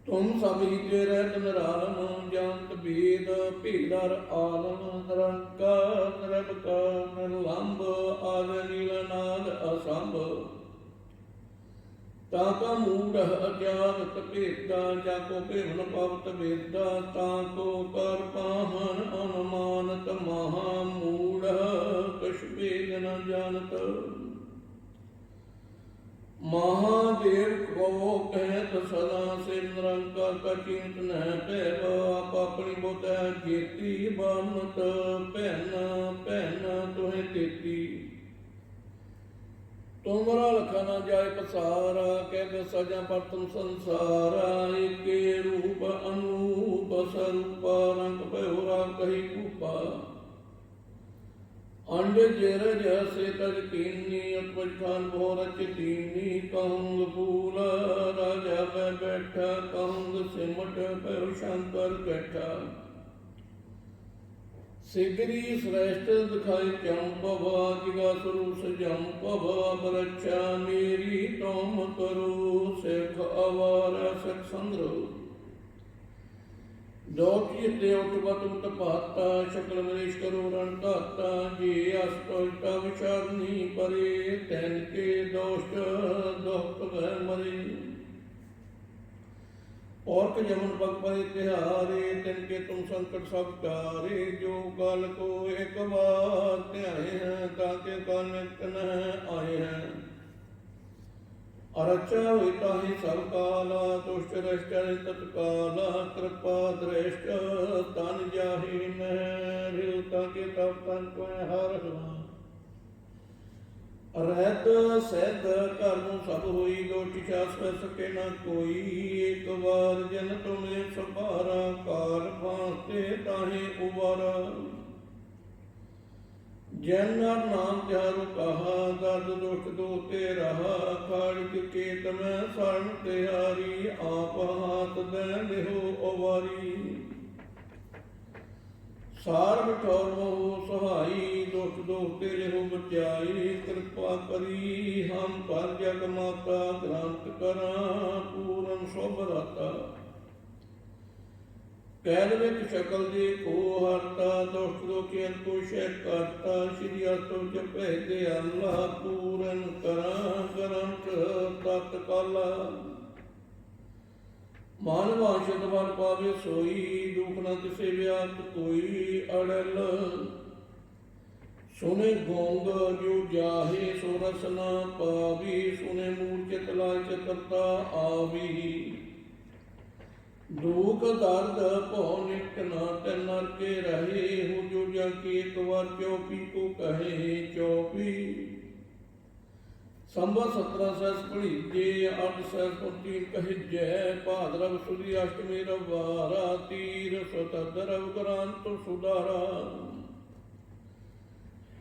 तुम सब ही के रहत निरालम, जानत भेद भेदर आलम। निरंकार निरवकार निर्लंब, आद नीलनाद असंभ। ताका मूढ़ अज्ञानत भेदा, जाको भेवन पवत भेदा। ताको कर पाहन अनुमानत, महा मूढ़ कछ भेद न जानत। महादेव को कहत सदा से, निरंकार का चिंत न पैब। आप अपनी बुत जेती, बनत पहना पहना तुहे तेती। तुमरा लखा न जाय पसारा, कह सजा पर तुम संसारा। एके रूप अनूप स्वरूपा, रंग पहुरा कही कूपा। अंड जेर जैसे तज कीनी, उत्पज खान भोरच दीनी। कहूँग फूल राजा मैं बैठा, कहूँग सिमट पहु शंकर बैठा। सिगरी श्रेष्ठ दिखाई चंपव, जिगा सुरूस जंपव। बरच्छा मेरी तुम करो, सिख अवार सिख संग्रह। दोटी देवट बतुत पाता, शकल मरीश करो रण घाता। जे अस्तोष्टा विषादनी परे, तैन के दोष्ट दुख भय मरे। और जमन पग परे तिहारे, तिनके तुम संकट सब टारे। जो काल को एक बार ध्याए हैं, ताके काल नित्य न आए हैं। अरचा होता ही सब काला, दुष्ट रष्ट तत्काला। कृपा दृष्ट तन जाहि न, ताके तब तन को हर। रहत सैद कर्म सब होई, दोषि शास पै सके न कोई। एक बार जन तुम्हें सबारा, कार फांसते ताहे उबारा। जन नाम त्यारु कहा, दर्द दुख दोते रहा। खाड़िक केत में शरण तिहारी, आप हाथ दे देहो उबारी। सार बिठौर मोह सहाई, दुख दोते लेहो बचाई। कृपा करी हम पर जग माता, ग्रंथ करा पूरन शुभ राता। कैल विक शकल देखो हरता, दुष्ट दोखियन को शह करता। श्री अतो जपै दे अल्लाह, पूरन करा ग्रंथ तत्काला। मान वांछत वर पावे सोई, दुख न तिसे व्याप्त कोई। अड़ल सुने गोंग जो जाहे, सो रस न पावी। सुने मूर्छित लाय चतुरता आवी। दुख दर्द भौ निट न तै नर के रहे। हो जो जग एक बार चौपी को कहे चौपी। संबत 17 सहस पढ़ीजे, 8 सहस पुंतीन कहिजै। भाद्रव सुदी अष्टमी रवारा, तीर स्वतंत्र ग्रंथ सुधारा।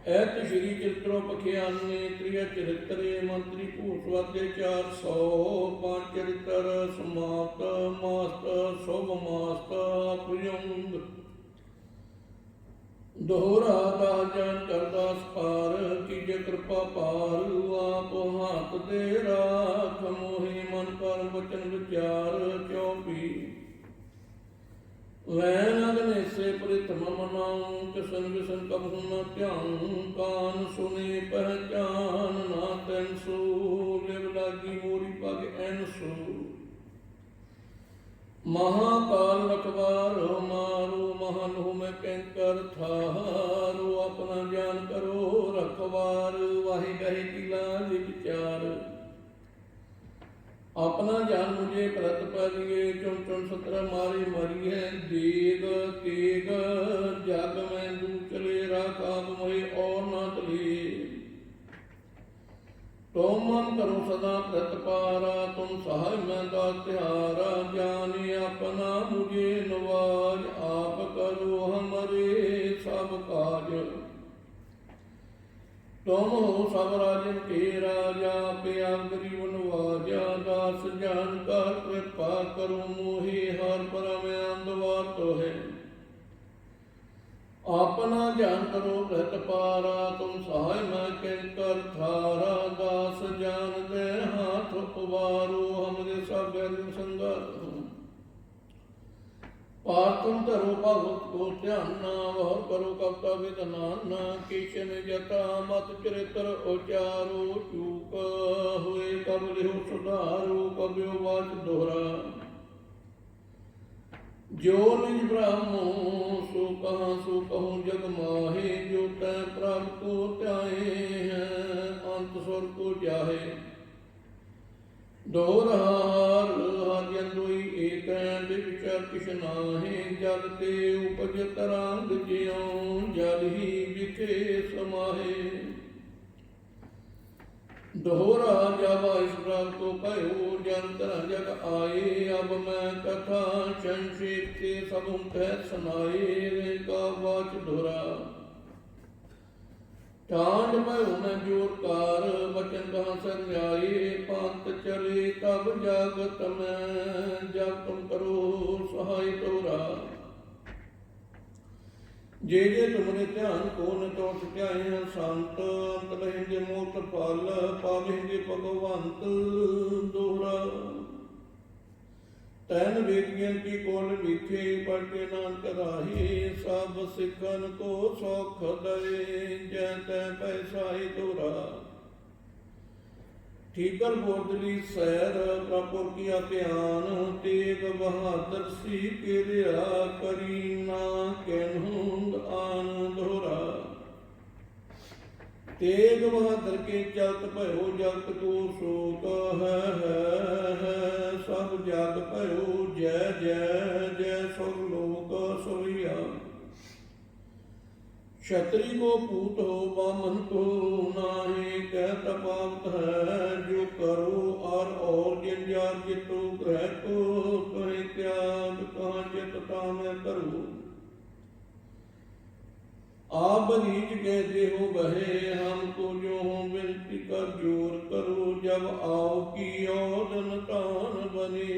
ऐत श्री चित्रो पखियाने, त्रिय चरित्रे मंत्री भूसवादे 400। पांच चरित्र समाप्त, मास्त शुभ मास्त पुजंग। दोहरा दाजन करदास पार, कीजे कृपा पार। आप हाथ दे राख, मोहि मन कर वचन विचार। चौपी वैन अग्नि से परितम मनाऊं, किसन विसन कबहु न ध्याऊं। कान सुने पहचान ना तैन सो, लिव लागी मोरी पग एन सो। महाकाल रखवार मारो, महानु में कैंकर थारो। अपना ज्ञान करो रखवार, वाहि गहे की लाज विचार। अपना जान मुझे प्रत परिए, चुन चुन 17 मारे मरिए। देग तेग जग में दूचले, राखा तुम्हें और न तले। तुम मन करो सदा प्रतिपारा, तुम सहाय मैं दात्यारा। जाने अपना मुझे नवाज, आप करो हमारे सब काज। तुम हो सब राजन के राजा, प्यार गरीब नवाजा, दास जान कर कृपा करो मोहि, हर परम अंधवार तो है। अपना जान करो भृत पारा, तुम सहाय मैं किंकर थारा, दास जान दे हाथ उबारो, हमरे सब संगत हो। पार तुम धरो भगवत को ध्याना, और करो कविता विदनाना, किशन जटा मत चरित्र उचारो, चूक हुए कब लिहो सुधारो, कब्यो वाच दोहरा। जो निज ब्रह्मो सो कहूँ जग माहे, जो तय प्राप्त को त्याहे हैं, अंत स्वर को जाहे। दोहरार आद्यन दुई एक विचार किश नाहे, जल ते उपज तरंग ज्यों, जल ही विखे समाहे। दोहरा जब इस प्राप्त को भयो, जन तरह जग आए, अब मैं कथा संक्षेप से सब कह सुनाए, रे का वाच दोहरा। टांड भयो न जोरकार, वचन कहाँ संज्ञाए, पंथ चले तब जागत में, जब तुम करो सहाय तोरा। जे तुमने ध्यान को न तो सत्याय संत, अंत रहेंगे मोत फल, पावेंगे भगवंत दोहरा। तैन वेदियन की कोल विखे, पढ़ते नानक राही, सब सिखन को सौख दे, जै तै पैसाई दोहरा। ठीकर बोधली सैर, प्रपुर किया ध्यान, तेग बहादुर सी किरिया, करी ना कैनहुंग आन दोहरा। तेग बहादुर के चलत भयो, जगत को शोक है, सब जग भयो, जय जय जय सुर लोक सोइया। क्षत्रिय को पूत हो बामन को नाहे, कह तपावत है जो करो, और जिन जार जितो ग्रह को, कहीं त्याग कहाँ चितता मैं करूँ। आप नीच कहते हो बहे, हमको जो हो विनती कर जोर करो, जब आओ की औदन तान बने,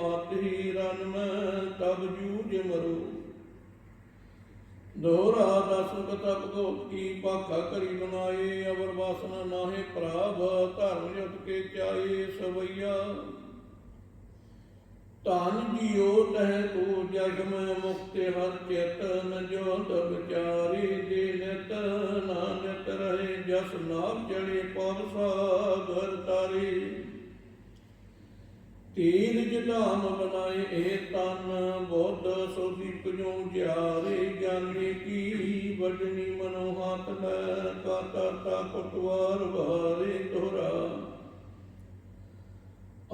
आते ही रन में तब जूझ मरो। दोहरा दस कथा भगवत की, पाखा करी बनाए, अवर वासना नाहे प्राभ, धर्म युद्ध के चाहे सवैया। धन जियो तह तो जग में, मुक्ति हर चेतन जो तब विचारी, जे नित नानक रहे, जस नाम चढ़े पव सागर तारे। तीर्थ धाम बनाए ए तन, बौद्ध सो दीप जो जारे, ज्ञानी की बजनी मनो हाथ न, का ताता पटवार भारे दोहरा।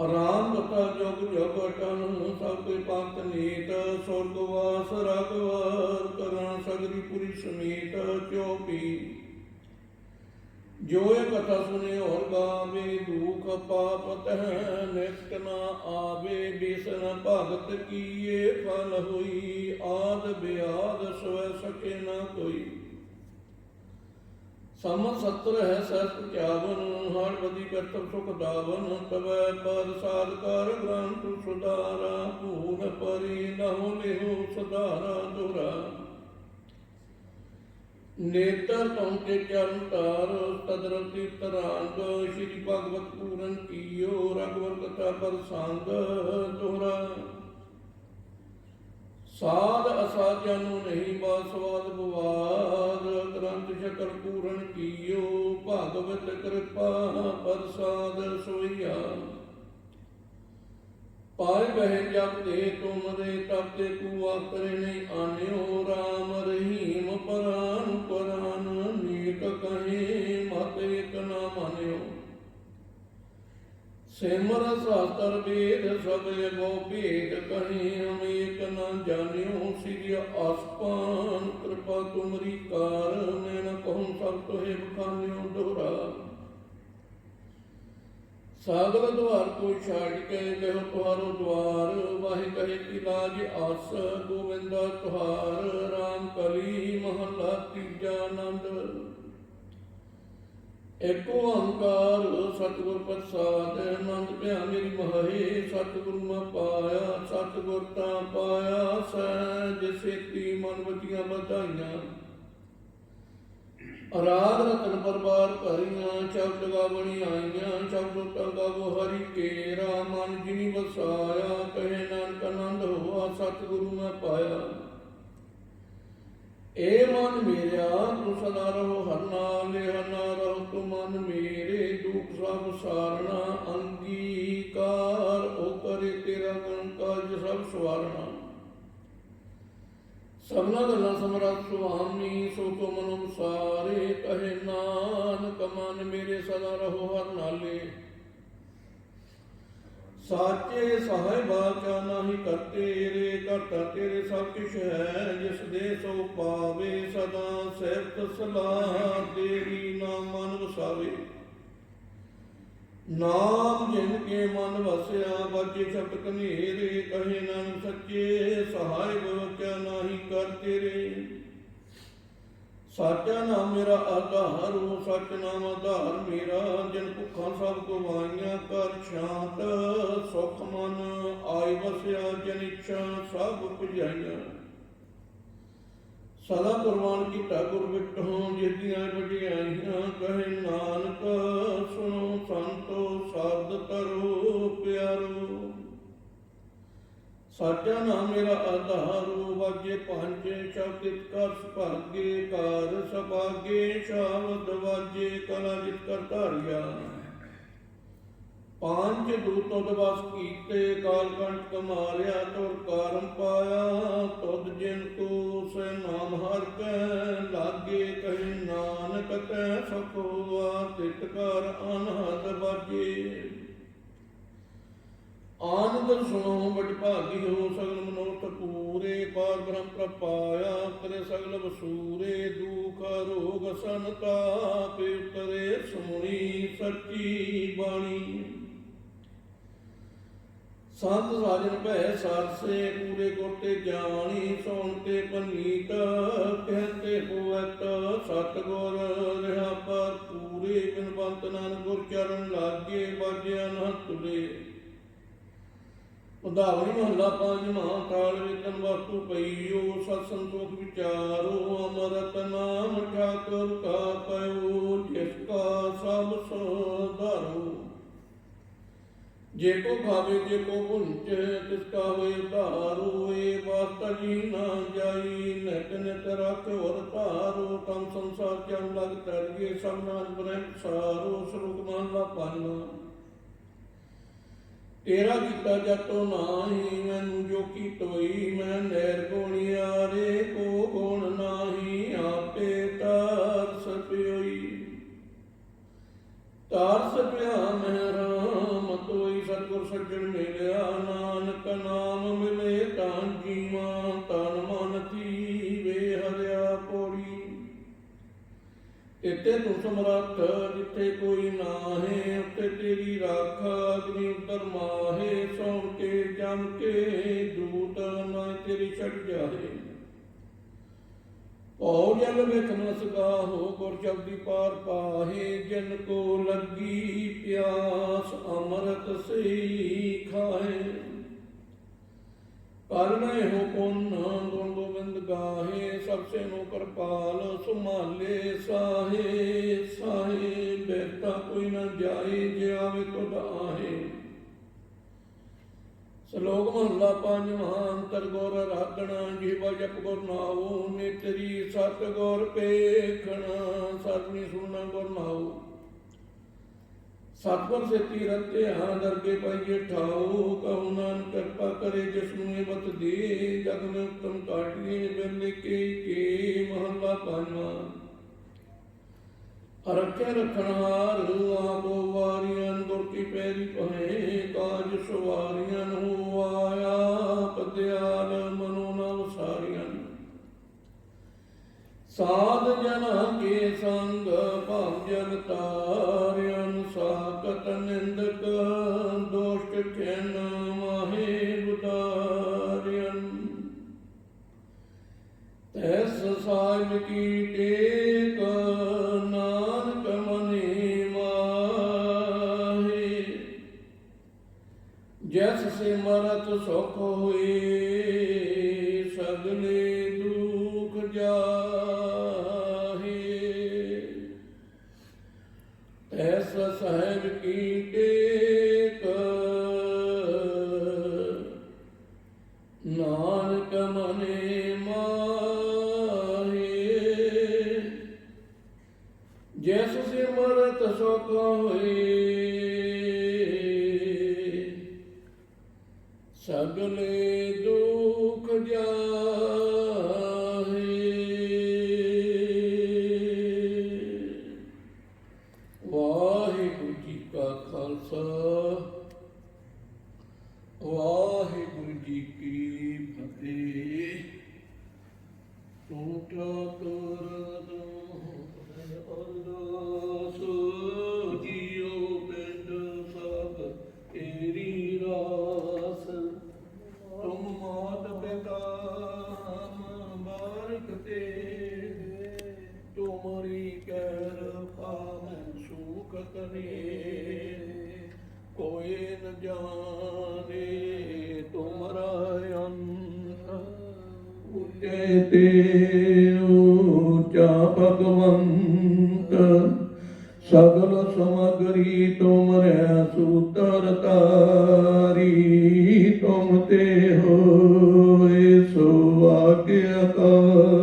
राम कथा जुग जुग अटन, सब पंथ नीत, स्वर्गवास रघुवर, करण सगरी पुरी समेत चौपी। जो कथा सुने और गावे, दुख पाप तह निष्ट न आवे, बिसन भगत किए फल हुई, आद ब्याद स्व सके न कोई। सम 70 है सहस्त्र 51, हर बदी करतब सुख दावन, तबै पद साध कर ग्रंथ सुधारा, पूर्ण परि नहु लेहु सुधारा दोहरा। नेत्र तुम के चरण तार, तदरति तरांग, श्री भगवत पूरन कियो, रघुवर कथा पर सांग दोहरा। साध असाध जानो नहीं, बासवाद विवाद, ग्रंथ शकल पूरन कियो, भागवत कृपा प्रसाद सोइया। पाए बह जब ते तुम रे, तब ते कुआ करे नहीं आन्यो, राम रहीम परान परान, नीक कहे मत एक न मान्यो। सिमर शास्त्र वेद सब गो भेद, कहीं हम एक न जानियो, श्री आसपान कृपा तुमरी कार, मैं न कहूँ सब तुहे बखान्यो दोहरा। सागर द्वार को छाड़ के गयो तुहारो द्वार, वाहि कहे की लाज आस, गोविंदा तुहार, राम कली महला तीजा नंद। ਏਕ ਓੰਕਾਰ ਸਤਿਗੁਰ ਪ੍ਰਸਾਦਿ, ਆਨੰਦ ਭਿਆ ਮੇਰੀ ਮਹਾਏ। ਸਤਿਗੁਰੂ ਮੈਂ ਪਾਇਆ, ਸਤਿਗੁਰ ਤਾਂ ਪਾਇਆ ਸਹਿਜ ਸੇਤੀ, ਮਨ ਵਜੀਆਂ ਵਧਾਈਆਂ। ਰਾਗ ਰਤਨ ਪਰਵਾਰ ਭਰੀਆਂ, ਸ਼ਬਦ ਗਾਵਣੀ ਆਈਆਂ। ਸ਼ਬਦ ਤਾ ਗਾਵੋ ਹਰਿ ਕੇਰਾ, ਮਨ ਜਿਨੀ ਵਸਾਇਆ। ਕਹੇ ਨਾਨਕ ਆਨੰਦ ਹੋਆ, ਸਤਿਗੁਰੂ ਮੈਂ ਪਾਇਆ। ਏ ਮਨ ਮੇਰਿਆ ਤੂੰ ਸਦਾ ਰਹੋ ਹਰ ਨਾਲੇ, ਹਰ ਨਾਲ ਰਹੋ ਤੂੰ ਮਨ ਮੇਰੇ। ਦੁਖ ਸਭ ਸਾਰਣਾ ਅੰਗੀਕਾਰ, ਓ ਕਰੇ ਤੇਰਾ ਗੁਣ ਕਾਜ ਸਭ ਸਵਾਰਣਾ। ਸਭਨਾ ਗੱਲਾਂ ਸਮਰੱਥ ਸੁਆਮੀ, ਸੋ ਤੋ ਮਨੁ ਸਾਰੇ। ਕਹੇ ਨਾਨਕ ਮਨ ਮੇਰੇ ਸਦਾ ਰਹੋ ਹਰ ਨਾਲੇ। ਸਾਚੇ ਸਾਹਿਬਾ ਕਿਆ ਨਾਹੀ ਕਰਤੇ ਰੇ, ਕਰਤਾ ਤੇਰੇ ਸਭ ਕਿਛ ਹੈ। ਜਿਸ ਦੇ ਸੋ ਪਾਵੇ ਸਦਾ ਸਿਫਤ ਸਲਾਹ ਤੇਰੀ, ਨਾਮ ਮਨ ਵਸਾਵੇ। ਨਾਮ ਜਿਨ ਕੇ ਮਨ ਵਸਿਆ, ਬਾਜੇ ਸ਼ਬਦ ਕਨੇਰੇ। ਕਹੇ ਨਾਨਕ ਸੱਚੇ ਸਾਹਿਬ ਕਿਆ ਨਾਹੀ ਕਰਤੇ ਰੇ। ਸਾਚਾ ਨਾਮ ਮੇਰਾ ਆਧਾਰ, ਉਹ ਸੱਚ ਨਾਮ ਆਧਾਰ ਮੇਰਾ। ਜਿਨ ਭੁੱਖਾਂ ਸਭ ਗਵਾਈਆਂ, ਕਰ ਸ਼ਾਂਤ ਸੁਖ ਮਨ ਆਈ ਵਸਿਆ। ਜਿਨ ਇੱਛਾ ਸਭ ਪੁਜਾਈਆਂ, ਸਦਾ ਕੁਰਬਾਨ ਕੀਤਾ ਗੁਰ ਬਿਟਹੁ। ਜਿਸ ਦੀਆਂ ਵਡਿਆਈਆਂ, ਕਹੇ ਨਾਨਕ ਸੁਣੋ ਸੰਤੋ ਸ਼ਬਦ ਕਰੋ ਪਿਆਰੋ। ਸਾਚਾ ਨਾਮ ਮੇਰਾ ਆਧਾਰੋ, ਵਾਜੇ ਪੰਜ ਸ਼ਬਦ ਇਤ ਕਰ ਸੁਭਾਗੇ। ਕਾਰ ਸੁਭਾਗੇ ਸ਼ਬਦ ਵਾਜੇ, ਕਲਾ ਜਿਤ ਕਰ ਧਾਰਿਆ। ਪੰਜ ਦੂਤ ਤੁਧ ਵਸ ਕੀਤੇ, ਕਾਲ ਕੰਠ ਕਮਾਰਿਆ। ਤੁਰ ਕਾਰਮ ਪਾਇਆ, ਤੁਧ ਜਿਨ ਕੋ ਸੇ ਨਾਮ ਹਰਿ ਕੈ ਲਾਗੇ। ਕਹੇ ਨਾਨਕ ਤੈ ਸੁਖ ਹੋਆ, ਤਿਤ ਕਰ ਅਨਹਦ ਬਾਜੇ। ਆਨੰਦ ਸੁਣੋ ਬਟ ਭਾਗੀ ਹੋ, ਸਗਲ ਮਨੋਰਥ ਪੂਰੇ। ਪਾਰ ਬ੍ਰਹਮ ਪ੍ਰਪਾਇਆ, ਉਤਰੇ ਸਗਲ ਵਸੂਰੇ। ਦੁਖ ਰੋਗ ਸੰਤਾਪ ਉਤਰੇ, ਸੁਣੀ ਸੱਚੀ ਬਾਣੀ। ਸੰਤ ਸਾਜਨ ਭੈ ਸਾਰਸੇ, ਪੂਰੇ ਗੁਰ ਤੇ ਜਾਣੀ। ਸੋਣ ਤੇ ਪਨੀਤ ਕਹਤੇ ਹੋਵਤ, ਸਤਿਗੁਰ ਰਿਹਾ ਪਰ ਪੂਰੇ। ਬਿਨਵੰਤ ਨਾਨਕ ਗੁਰ ਚਰਨ ਲਾਗੇ, ਬਾਜਿਆ ਨਾ ਤੁਰੇ। ਉਦਾਵਣੀ ਮਹੱਲਾ ਪੰਜਵਾਂ। ਕਾਲ ਵੇਤਨ ਵਸਤੂ ਪਈਓ, ਸਤ ਸੰਤੋਖ ਵਿਚਾਰੋ। ਅੰਮ੍ਰਿਤ ਨਾਮ ਠਾਕੁਰ ਕਾ ਪਇਓ, ਜਿਸ ਕਾ ਸਭ ਸੁਧਾਰੋ। ਜੇ ਕੋ ਖਾਵੇ ਜੇ ਕੋ ਭੁੰਚੇ, ਤਿਸ ਕਾ ਹੋਏ ਉਧਾਰੋ। ਏ ਵਾਸਤਾ ਜੀ ਨਾ ਜਾਈ, ਨਿਤ ਨਿਤ ਰੱਖ ਵਰ ਧਾਰੋ। ਤਮ ਸੰਸਾਰ ਜਮ ਲਗ ਤਰੀਏ, ਸਭ ਨਾਮ ਬ੍ਰਹਮ ਸਾਰੋ। ਸ਼ਲੋਕ ਮਹਲਾ ਪੰਜਵਾਂ। ਤੇਰਾ ਕੀਤਾ ਜਾਤੋ ਨਾਹੀ, ਮੈਨੂੰ ਜੋ ਕੀ ਤੋਈ। ਮੈਂ ਨਿਰਗੁਣਿਆ ਰੇ ਕੋ ਗੁਣ ਨਾਹੀ, ਆਪੇ ਤਰਸ ਪਿਓਈ। ਤਰਸ ਪਿਆ ਮੈਂ ਰਾਮ ਤੋਈ, ਸਤਿਗੁਰ ਸੱਜਣ ਮਿਲਿਆ। ਨਾਨਕ ਨਾਮ ਮਿਲੇ ਤਾਂ ਜੀਵਾਂ, ਤਨ ਮਨ ਥੀਵੇ ਹਰਿਆ ਪੌੜੀ। ਇਤੇ ਤੂੰ ਸਮਰੱਥ ਜਿੱਥੇ ਕੋਈ ਨਾਹੇ, ਉੱਤੇ ਤੇਰੀ ਰਾਖ ਅਗਨੀ ਉਤਰ ਮਾਹੇ। ਸੌਣ ਕੇ ਜਮ ਕੇ ਦੂਤ ਨਾ ਤੇਰੀ ਛੱਡ ਜਾਏ। ਭਉ ਜਲ ਵਿਖ ਨ ਸਗਾਹੋ, ਗੁਰ ਸ਼ਬਦੀ ਪਾਰ ਪਾਹੇ। ਜਿਨ ਕੋ ਲੱਗੀ ਪਿਆਸ, ਅੰਮ੍ਰਿਤ ਸਈ ਖਾਏ। ਕਰਨੇ ਹੋ ਪੁੰਨ ਗੁਣ ਗੋਬਿੰਦ ਗਾਹੇ, ਸਭ ਸੇ ਨੂੰ ਕਿਰਪਾਲ ਸੁਮਾਲੇ ਸਾਹੇ। ਸਾਹੇ ਬੇਤਾ ਕੋਈ ਨਾ ਜਾਏ, ਜੇ ਆਵੇ ਤੁਧ ਆਹੇ। ਸ਼ਲੋਕ ਮਹੱਲਾ ਪੰਜਵਾਂ। ਅੰਤਰ ਗੁਰ ਰਾਧਣਾ, ਜੀਵਾ ਜਪ ਗੁਰ ਨਾਉ। ਨੇਤਰੀ ਸਤ ਗੁਰ ਪੇਖਣਾ, ਸਰਨੀ ਸੁਣਨਾ ਗੁਰ ਨਾਉ। ਸਤਿਗੁਰ ਸੇਤੀ ਰਤਿਆ, ਦਰਗੇ ਪਾਈਏ ਠਾਉ। ਕਹੂ ਨਾਨਕ ਕਿਰਪਾ ਕਰੇ, ਜਿਸਨੂੰ ਇਹ ਬਤ ਦੇ। ਜਗ ਮੈਂ ਉਤਮ ਕਾਟੀਏ, ਬਿਰਲੇ ਕੇ ਮਹੱਲਾ ਪੰਜਵਾਂ। ਰੱਖੇ ਰਖਣਹਾਰ ਆਪੋ ਵਾਰੀਆਂ, ਗੁਰ ਕੀ ਪੈਰੀ ਪਹੇ। ਕਾਜ ਸਵਾਰੀਆਂ ਹੋ ਆਇਆ, ਪਦਿਆਲ ਮਨੋ ਨਾ ਵਸਾਰੀਆਂ। ਸਾਧ ਜਨਾਂ ਕੇ ਸੰਗ ਭਵ ਜਲ ਤਾਰਿਆਂ। ਸਾਕਤ ਨਿੰਦਕ ਦੋਸ਼ਟ ਖਿਨ ਮਾਹੇ ਬੁਦਾਰਿਆਂ। ਤੈਸ ਸਾਹਿਬ ਕੀ ਟੇਕ, ਨਾਨਕ ਮਨੇ ਸੁਖ ਹੋਏ, ਸਗਲੇ ਦੁਖ ਜਾਹੇ। ਐਸ ਸਾਹਿਬ ਕੀ ਟੇਕ, ਨਾਨਕ ਮਨੇ ਮਾਹੇ। ਜਿਸ ਸਿਮਰਤ ਸੁਖ ਹੋਏ, ਸਗਲੇ ਦੁਖ ਜਾਹੇ। ਵਾਹਿਗੁਰੂ ਜੀ ਕਾ ਖਾਲਸਾ, ਵਾਹਿਗੁਰੂ ਜੀ ਕੀ ਫਤਿਹ। ਟੂਟਾ ਕਰਦ ਅਰਦਾਸ, ਜੀਉ ਪਿੰਡ ਸਭ ਤੇਰੀ ਰਾਸ। ਤੁਮ ਮਾਤ ਪਿਤਾ ਬਾਰਿਕ ਤੇ, ਤੁਮਰੀ ਕਹਿਰ ਪਾਵਨ ਸੁਖ ਕਰੇ। ਕੋਇ ਨ ਜਾਣੇ ਤੁਮਰਾ ਅੰਤ, ਉੱਚੇ ਤੇ ਉੱਚਾ ਭਗਵੰਤ। ਸਗਲ ਸਮਗਰੀ ਤੁਮਰੇ ਸੂਤਰ ਤਾਰੀ, ਤੁਮ ਤੇ ਹੋਏ ਸੋ ਆਗਿਆਕਾਰੀ।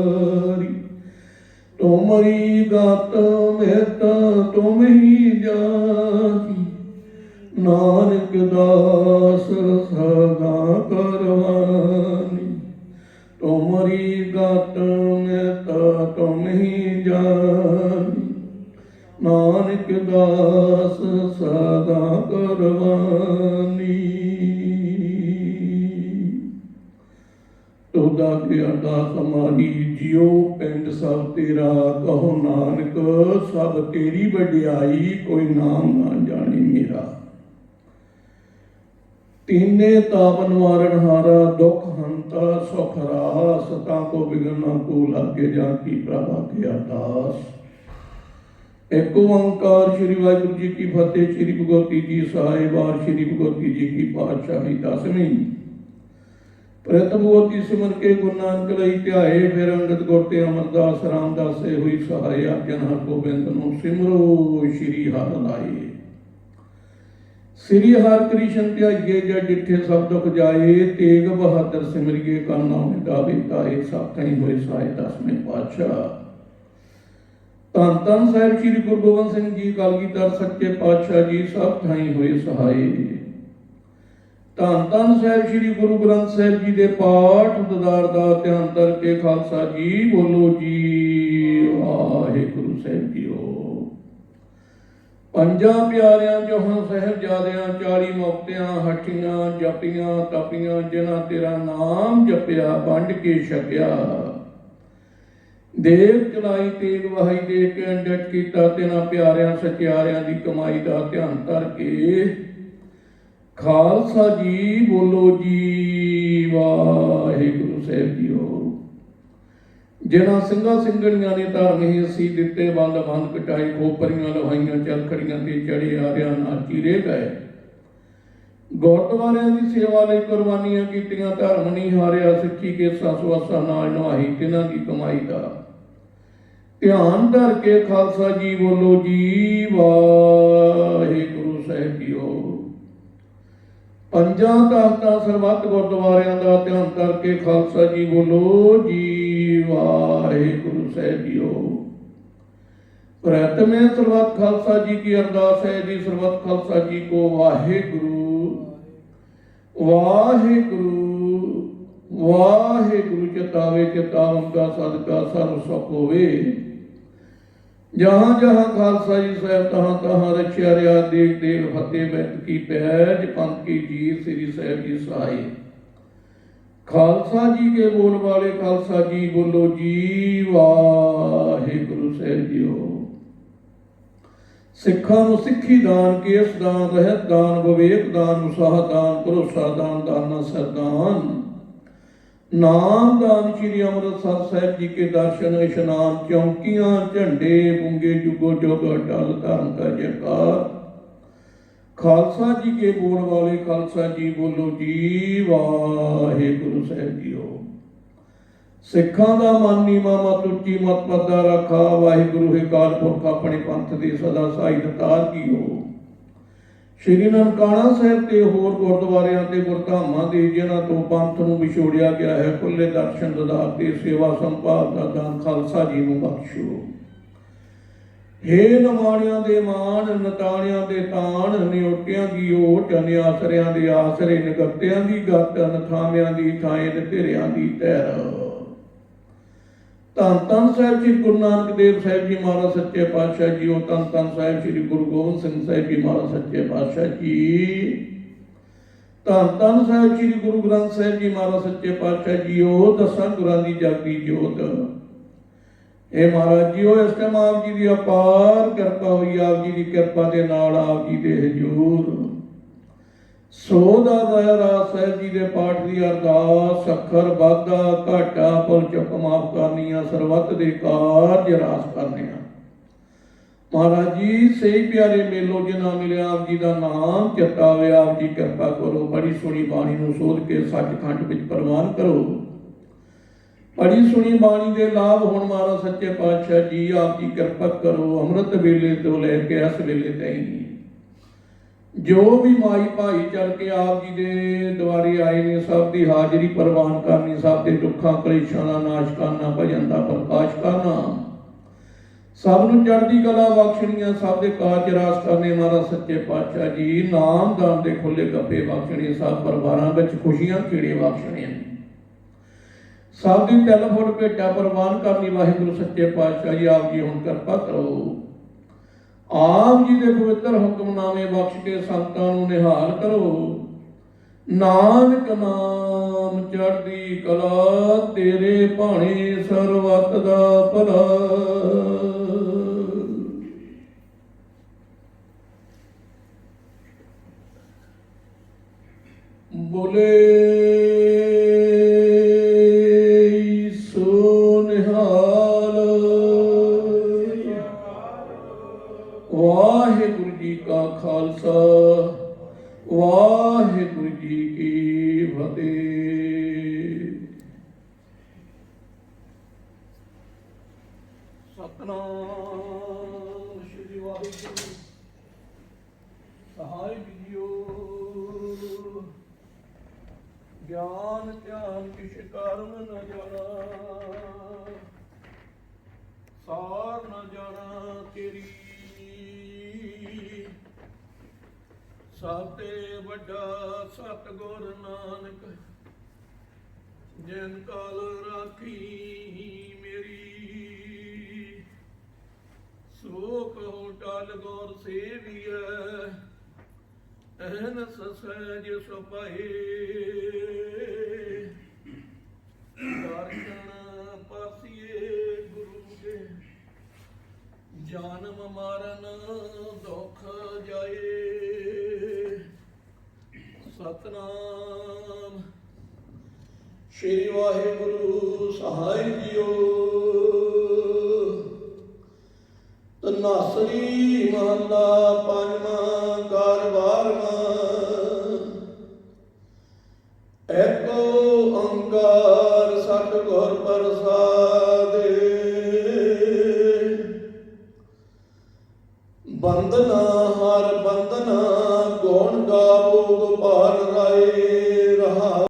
ਤੁਮਰੀ ਗਤ ਮਿਤ ਤੁਮ ਹੀ ਜਾਣੀ, ਨਾਨਕ ਦਾਸ ਸਦਾ ਕਰਵਾਨੀ। ਤੁਮਰੀ ਗਤ ਮਿਤ ਤੁਮ ਹੀ ਜਾਣੀ, ਨਾਨਕ ਦਾਸ ਸਦਾ ਕਰਵਾਨੀ। ਤੁਦਾ ਕੀ ਅਰਦਾਸ ਹਮਾਰੀ, ਜਿਉ ਪਿੰਡ ਸਭ ਤੇਰਾ। ਕਹੋ ਨਾਨਕ ਸਭ ਤੇਰੀ ਵਡਿਆਈ, ਕੋਈ ਨਾਮ ਨਾ ਜਾਣੇ ਮੇਰਾ। ਤੀਨੇ ਤਾਪਨ ਮਾਰਨ ਹਾਰਾ, ਦੁਖ ਹੰਤਾ ਸੁਖ ਰਾਸ। ਤਾਂ ਕੋ ਬਿਗਨਾ ਕੋ ਲਾਗੇ, ਜਾਂ ਕੀ ਪ੍ਰਭਾ ਕੀ ਅਰਦਾਸ। ਇੱਕ ਓੰਕਾਰ ਸ੍ਰੀ ਵਾਹਿਗੁਰੂ ਜੀ ਕੀ ਫਤਿਹ। ਸ੍ਰੀ ਭਗਵਤੀ ਜੀ ਸਾਹਿਬ, ਵਾਰ ਸ੍ਰੀ ਭਗਵਤੀ ਜੀ ਕੀ ਪਾਤਸ਼ਾਹੀ ਦਸਵੀਂ। ਪ੍ਰਥਮ ਭਗਵਤੀ ਸਿਮਰ ਕੇ ਗੁਰੂ ਨਾਨਕ ਲਈ ਧਿਆਏ, ਫਿਰ ਅੰਗਦ ਗੁਰ ਤੇ ਅਮਰਦਾਸ ਰਾਮਦਾਸੇ ਹੋਈ ਸਹਾਏ। ਅਰਜਨ ਹਰਗੋਬਿੰਦ ਨੂੰ ਸਿਮਰੋ, ਸ੍ਰੀ ਹਰਿ ਲਾਏ। ਸ੍ਰੀ ਹਰਿ ਕ੍ਰਿਸ਼ਨ ਧਿਆਈਏ, ਜਦ ਡਿਠੇ ਸਭ ਦੁਖ ਜਾਏ। ਤੇਗ ਬਹਾਦਰ ਸਿਮਰਿਏ, ਕਾ ਨਾਮ ਮਿਟਾਵੇ ਤਾਏ। ਸਭ ਥਾਈ ਹੋਏ ਸਹਾਏ ਦਸਵੇਂ ਪਾਤਸ਼ਾਹ। ਧੰਨ ਧੰਨ ਸਾਹਿਬ ਸ੍ਰੀ ਗੁਰੂ ਗੋਬਿੰਦ ਸਿੰਘ ਜੀ ਕਲਗੀਧਰ ਸੱਚੇ ਪਾਤਸ਼ਾਹ ਜੀ, ਸਭ ਥਾਈ ਹੋਏ ਸਹਾਏ। ਧੰਨ ਧੰਨ ਸਾਹਿਬ ਸ੍ਰੀ ਗੁਰੂ ਗ੍ਰੰਥ ਸਾਹਿਬ ਜੀ ਦੇ ਪਾਠ ਦਦਾਰ ਦਾ ਧਿਆਨ ਕਰਕੇ ਖਾਲਸਾ ਜੀ ਬੋਲੋ ਜੀ ਵਾਹਿਗੁਰੂ ਸਾਹਿਬ ਜੀਓ। ਪੰਜਾਂ ਪਿਆਰਿਆਂ ਚੋਹਾਂ ਸਾਹਿਬਜ਼ਾਦਿਆਂ 40 ਮੁਕਤਿਆਂ ਹੱਠੀਆਂ ਜਪੀਆਂ ਤਪੀਆਂ, ਜਿਨ੍ਹਾਂ ਤੇਰਾ ਨਾਮ ਜਪਿਆ ਵੰਡ ਕੇ ਛਕਿਆ। ਦੇਵ ਚਲਾਈ ਤੇਗ ਵਹਾਈ ਦੇ ਕੇ ਡਟ ਕੀਤਾ, ਤਿਨਾਂ ਪਿਆਰਿਆਂ ਸਚਿਆਰਿਆਂ ਦੀ ਕਮਾਈ ਦਾ ਧਿਆਨ ਧਰ ਕੇ ਖਾਲਸਾ ਜੀ ਬੋਲੋ ਜੀ ਵਾਹਿਗੁਰੂ ਸਾਹਿਬ ਜੀਓ। ਜਿਨ੍ਹਾਂ ਸਿੰਘਾਂ ਸਿੰਘਣੀਆਂ ਨੇ ਧਰਮ ਹੀ ਅਸੀਂ ਦਿੱਤੇ, ਬੰਦ ਬੰਦ ਕਟਾਈ ਖੋਪਰੀਆਂ ਲਵਾਈਆਂ, ਚੱਲ ਖੜੀਆਂ ਤੇ ਚੜੇ ਆਰਿਆਂ ਨਾਚੀ ਰਹਿ ਗਏ। ਗੁਰਦੁਆਰਿਆਂ ਦੀ ਸੇਵਾ ਲਈ ਕੁਰਬਾਨੀਆਂ ਕੀਤੀਆਂ, ਧਰਮ ਨਹੀਂ ਹਾਰਿਆ। ਸਿੱਖੀ ਕੇਸਾਂ ਸੁਆਸਾਂ ਨਾਲ ਨਵਾਹੀ, ਤਿਨਾਂ ਦੀ ਕਮਾਈ ਦਾ ਧਿਆਨ ਧਰ ਕੇ ਖਾਲਸਾ ਜੀ ਬੋਲੋ ਜੀ ਵਾਹਿਗੁਰੂ ਸਾਹਿਬ ਜੀਓ। ਪੰਜਾਂ ਤਖਤਾਂ ਸਰਬੱਤ ਗੁਰਦੁਆਰਿਆਂ ਦਾ ਧਿਆਨ ਕਰਕੇ ਖਾਲਸਾ ਜੀ ਬੋਲੋ ਜੀ ਵਾਹਿਗੁਰੂ ਸਾਹਿਬ ਜੀਓ। ਪ੍ਰਥਮੇ ਸਰਬੱਤ ਖਾਲਸਾ ਜੀ ਕੀ ਅਰਦਾਸ ਹੈ ਜੀ। ਸਰਬੱਤ ਖਾਲਸਾ ਜੀ ਕੋ ਵਾਹਿਗੁਰੂ ਵਾਹਿਗੁਰੂ ਵਾਹਿਗੁਰੂ ਚਿਤਾਵੇ, ਚਿਤਾਵਨ ਕਾ ਸਦਕਾ ਸਰਬ ਸੁਖ ਹੋਵੇ। जहाँ जहाँ खालसा जी साहब तहाँ तहाँ रचिया रिया, देख देख फतेह बैठ की पैज पंथ की जीत श्री साहब जी सहाय। खालसा जी के बोल वाले खालसा जी बोलो जी वाहिगुरु साहब जीओ। सिखा नूं सिखी दान, केस दान, रहत दान, विवेक दान, उत्साह दान, भरोसा दान, दाना सरदान, नाम दान, श्री अमृतसर साहब जी के दर्शन इशनान, चौकियां झंडे बूंगे जुगो जुग अटल धर्म का जयकार। ਖਾਲਸਾ ਜੀ ਕੇ ਬੋਲ ਵਾਲੇ ਖਾਲਸਾ ਜੀ ਬੋਲੋ ਜੀ। ਵਾਹਿਗੁਰੂ ਸਾਹਿਬ ਜੀਓ। ਸਿੱਖਾਂ ਦਾ ਮਨ ਨੀਵਾਂ ਮਤ ਉੱਚੀ ਮਤ ਪੱਦਾ ਰੱਖਾ। ਵਾਹਿਗੁਰੂ ਹੈ ਅਕਾਲ ਪੁਰਖ ਆਪਣੇ ਪੰਥ ਦੀ ਸਦਾ ਸਹਾਈ ਦਤਾਰ ਜੀਓ। ਸ਼੍ਰੀ ਨਨਕਾਣਾ ਸਾਹਿਬ ਤੇ ਹੋਰ ਗੁਰਦੁਆਰਿਆਂ ਤੇ ਗੁਰਧਾਮਾਂ ਦੇ ਜਿਨ੍ਹਾਂ ਤੋਂ ਪੰਥ ਨੂੰ ਵਿਛੋੜਿਆ ਗਿਆ ਹੈ, ਖੁੱਲੇ ਦਰਸ਼ਨ ਦਦਾਰ ਤੇ ਸੇਵਾ ਸੰਭਾਲ ਦਾ ਦਾਨ ਖਾਲਸਾ ਜੀ ਨੂੰ ਬਖਸ਼ੋ। ਹੇ ਨਮਾਣਿਆਂ ਦੇ ਮਾਣ, ਨਤਾਣਿਆਂ ਦੇ ਤਾਣ, ਨਿਉਟਿਆਂ ਦੀ ਓਟ, ਨਿਆਸਰਿਆਂ ਦੇ ਆਸਰੇ, ਨਿਗੱਤਿਆਂ ਦੀ ਗੱਤ, ਨਥਾਮਿਆਂ ਦੀ ਥਾਂ, ਨਿਧੇਰਿਆਂ ਦੀ ਧੈਰ। ਧੰਨ ਧੰਨ ਸਾਹਿਬ ਸ੍ਰੀ ਗੁਰੂ ਨਾਨਕ ਦੇਵ ਸਾਹਿਬ ਜੀ ਮਹਾਰਾਜ ਸੱਚੇ ਪਾਤਸ਼ਾਹ ਜੀਓ। ਧੰਨ ਧੰਨ ਸਾਹਿਬ ਸ੍ਰੀ ਗੁਰੂ ਗੋਬਿੰਦ ਸਿੰਘ ਸਾਹਿਬ ਜੀ ਮਹਾਰਾਜ ਸੱਚੇ ਪਾਤਸ਼ਾਹ ਜੀ। ਧੰਨ ਧੰਨ ਸਾਹਿਬ ਸ੍ਰੀ ਗੁਰੂ ਗ੍ਰੰਥ ਸਾਹਿਬ ਜੀ ਮਹਾਰਾਜ ਸੱਚੇ ਪਾਤਸ਼ਾਹ ਜੀਓ। ਦਸਾਂ ਗੁਰਾਂ ਦੀ ਜਾਗਦੀ ਜੋਤ। ਇਹ ਮਹਾਰਾਜ ਜੀਓ, ਇਸ ਟਾਈਮ ਆਪ ਜੀ ਦੀ ਅਪਾਰ ਕਿਰਪਾ ਹੋਈ। ਆਪ ਜੀ ਦੀ ਕਿਰਪਾ ਦੇ ਨਾਲ ਆਪ ਜੀ ਦੇ ਹਜ਼ੂਰ ਸੋਧ ਰਹਿਰਾਸ ਸਾਹਿਬ ਜੀ ਦੇ ਪਾਠ ਦੀ ਅਰਦਾਸ, ਅੱਖਰ ਵਾਧਾ ਘਾਟਾ ਭੁੱਲ ਚੁੱਕ ਮਾਫ ਕਰਨੀਆਂ, ਸਰਬੱਤ ਦੇ ਕਾਰਜ ਰਾਸ ਕਰਨੀਆਂ। ਮਹਾਰਾਜ ਜੀ ਸਹੀ ਪਿਆਰੇ ਮੇਲੋ ਜਿਨ੍ਹਾਂ ਮਿਲਿਆ ਆਪ ਜੀ ਦਾ ਨਾਮ ਚਿਤਾਵੇ। ਆਪ ਜੀ ਕਿਰਪਾ ਕਰੋ, ਬੜੀ ਸੋਹਣੀ ਬਾਣੀ ਨੂੰ ਸੋਧ ਕੇ ਸੱਚਖੰਡ ਵਿੱਚ ਪ੍ਰਵਾਨ ਕਰੋ। ਬੜੀ ਸੁਣੀ ਬਾਣੀ ਦੇ ਲਾਭ ਹੁਣ ਮਹਾਰਾਜ ਸੱਚੇ ਪਾਤਸ਼ਾਹ ਜੀ ਆਪ ਜੀ ਕਿਰਪਾ ਕਰੋ। ਅੰਮ੍ਰਿਤ ਵੇਲੇ ਤੋਂ ਲੈ ਕੇ ਇਸ ਵੇਲੇ ਤਾਈਂ ਜੋ ਵੀ ਮਾਈ ਭਾਈ ਚੱਲ ਕੇ ਆਪ ਜੀ ਦੇ ਦੁਆਰੇ ਆਏ ਨੇ, ਸਭ ਦੀ ਹਾਜ਼ਰੀ ਪ੍ਰਵਾਨ ਕਰਨੀ, ਸਭ ਦੇ ਦੁੱਖਾਂ ਕਲੇਸ਼ਾਂ ਦਾ ਨਾਸ਼ ਕਰਨਾ, ਭਜਨ ਦਾ ਪ੍ਰਕਾਸ਼ ਕਰਨਾ, ਸਭ ਨੂੰ ਚੜ੍ਹਦੀ ਕਲਾ ਬਖਸ਼ਣੀਆਂ, ਸਭ ਦੇ ਕਾਰਜ ਰਾਸ ਕਰਨੇ ਮਹਾਰਾਜ ਸੱਚੇ ਪਾਤਸ਼ਾਹ ਜੀ। ਨਾਮਦਾਨ ਦੇ ਖੁੱਲੇ ਗੱਪੇ ਬਖਸ਼ਣੇ, ਸਭ ਪਰਿਵਾਰਾਂ ਵਿੱਚ ਖੁਸ਼ੀਆਂ ਖੇੜੇ ਬਖਸ਼ਣੇ, ਸਭ ਦੀ ਤਿਲ ਫੁੱਟ ਭੇਟਾ ਪ੍ਰਵਾਨ ਕਰਨੀ। ਵਾਹਿਗੁਰੂ ਸੱਚੇ ਪਾਤਸ਼ਾਹ ਜੀ ਆਪ ਜੀ ਹੁਣ ਕਿਰਪਾ ਕਰੋ। ਆਪ ਜੀ ਦੇ ਪਵਿੱਤਰ ਹੁਕਮਨਾਮੇ ਬਖਸ਼ ਕੇ ਸੰਤਾਂ ਨੂੰ ਨਿਹਾਲ ਕਰੋ। ਨਾਨਕ ਨਾਮ ਚੜ੍ਹਦੀ ਕਲਾ, ਤੇਰੇ ਭਾਣੇ ਸਰਬੱਤ ਦਾ ਭਲਾ। ਬੋਲੇ ਸੋ ਨਿਹਾਲ। ਵਾਹਿਗੁਰੂ ਜੀ ਕਾ ਖਾਲਸਾ, ਵਾਹਿਗੁਰੂ ਜੀ ਕੀ ਫਤਿਹ। ਸਤਿਨਾਮ ਸ੍ਰੀ ਵਾਹਿਗੁਰੂ। ਸਹਾਇ ਜੀਓ। ਗਿਆਨ ਧਿਆਨ ਕਿਛ ਕਰਮ ਨ ਜਾਣਾ, ਸਾਰ ਨ ਜਾਣਾ ਤੇਰੀ। ਸਭ ਤੇ ਵੱਡਾ ਸਤਿਗੁਰ ਨਾਨਕ, ਜਿਨ ਕਾਲ ਰਾਖੀ ਮੇਰੀ। ਸੋ ਕਹੋ ਟਲ ਗੌਰ ਸੇਵੀਐ, ਅਹਨਸ ਸਹਿਜ ਸੁਪਾਏ। ਦਰਸ਼ਨ ਪਾਸੀਏ ਗੁਰੂ ਦੇ, ਜਨਮ ਮਰਨ ਦੁਖ ਜਾਏ। ਸਤਨਾਮ ਸ਼੍ਰੀ ਵਾਹਿਗੁਰੂ। ਸਹਾਇ ਜੀਓ। ਧਨਾਸਰੀ ਮਹੱਲਾ ਪੰਜਵਾਂ, ਘਰ ਬਾਰਵਾਂ। ਏਕ ਓੰਕਾਰ ਸਤਿਗੁਰ ਪ੍ਰਸਾਦਿ, ਬੰਦਨਾ ਹਰ ਬੰਦਨਾ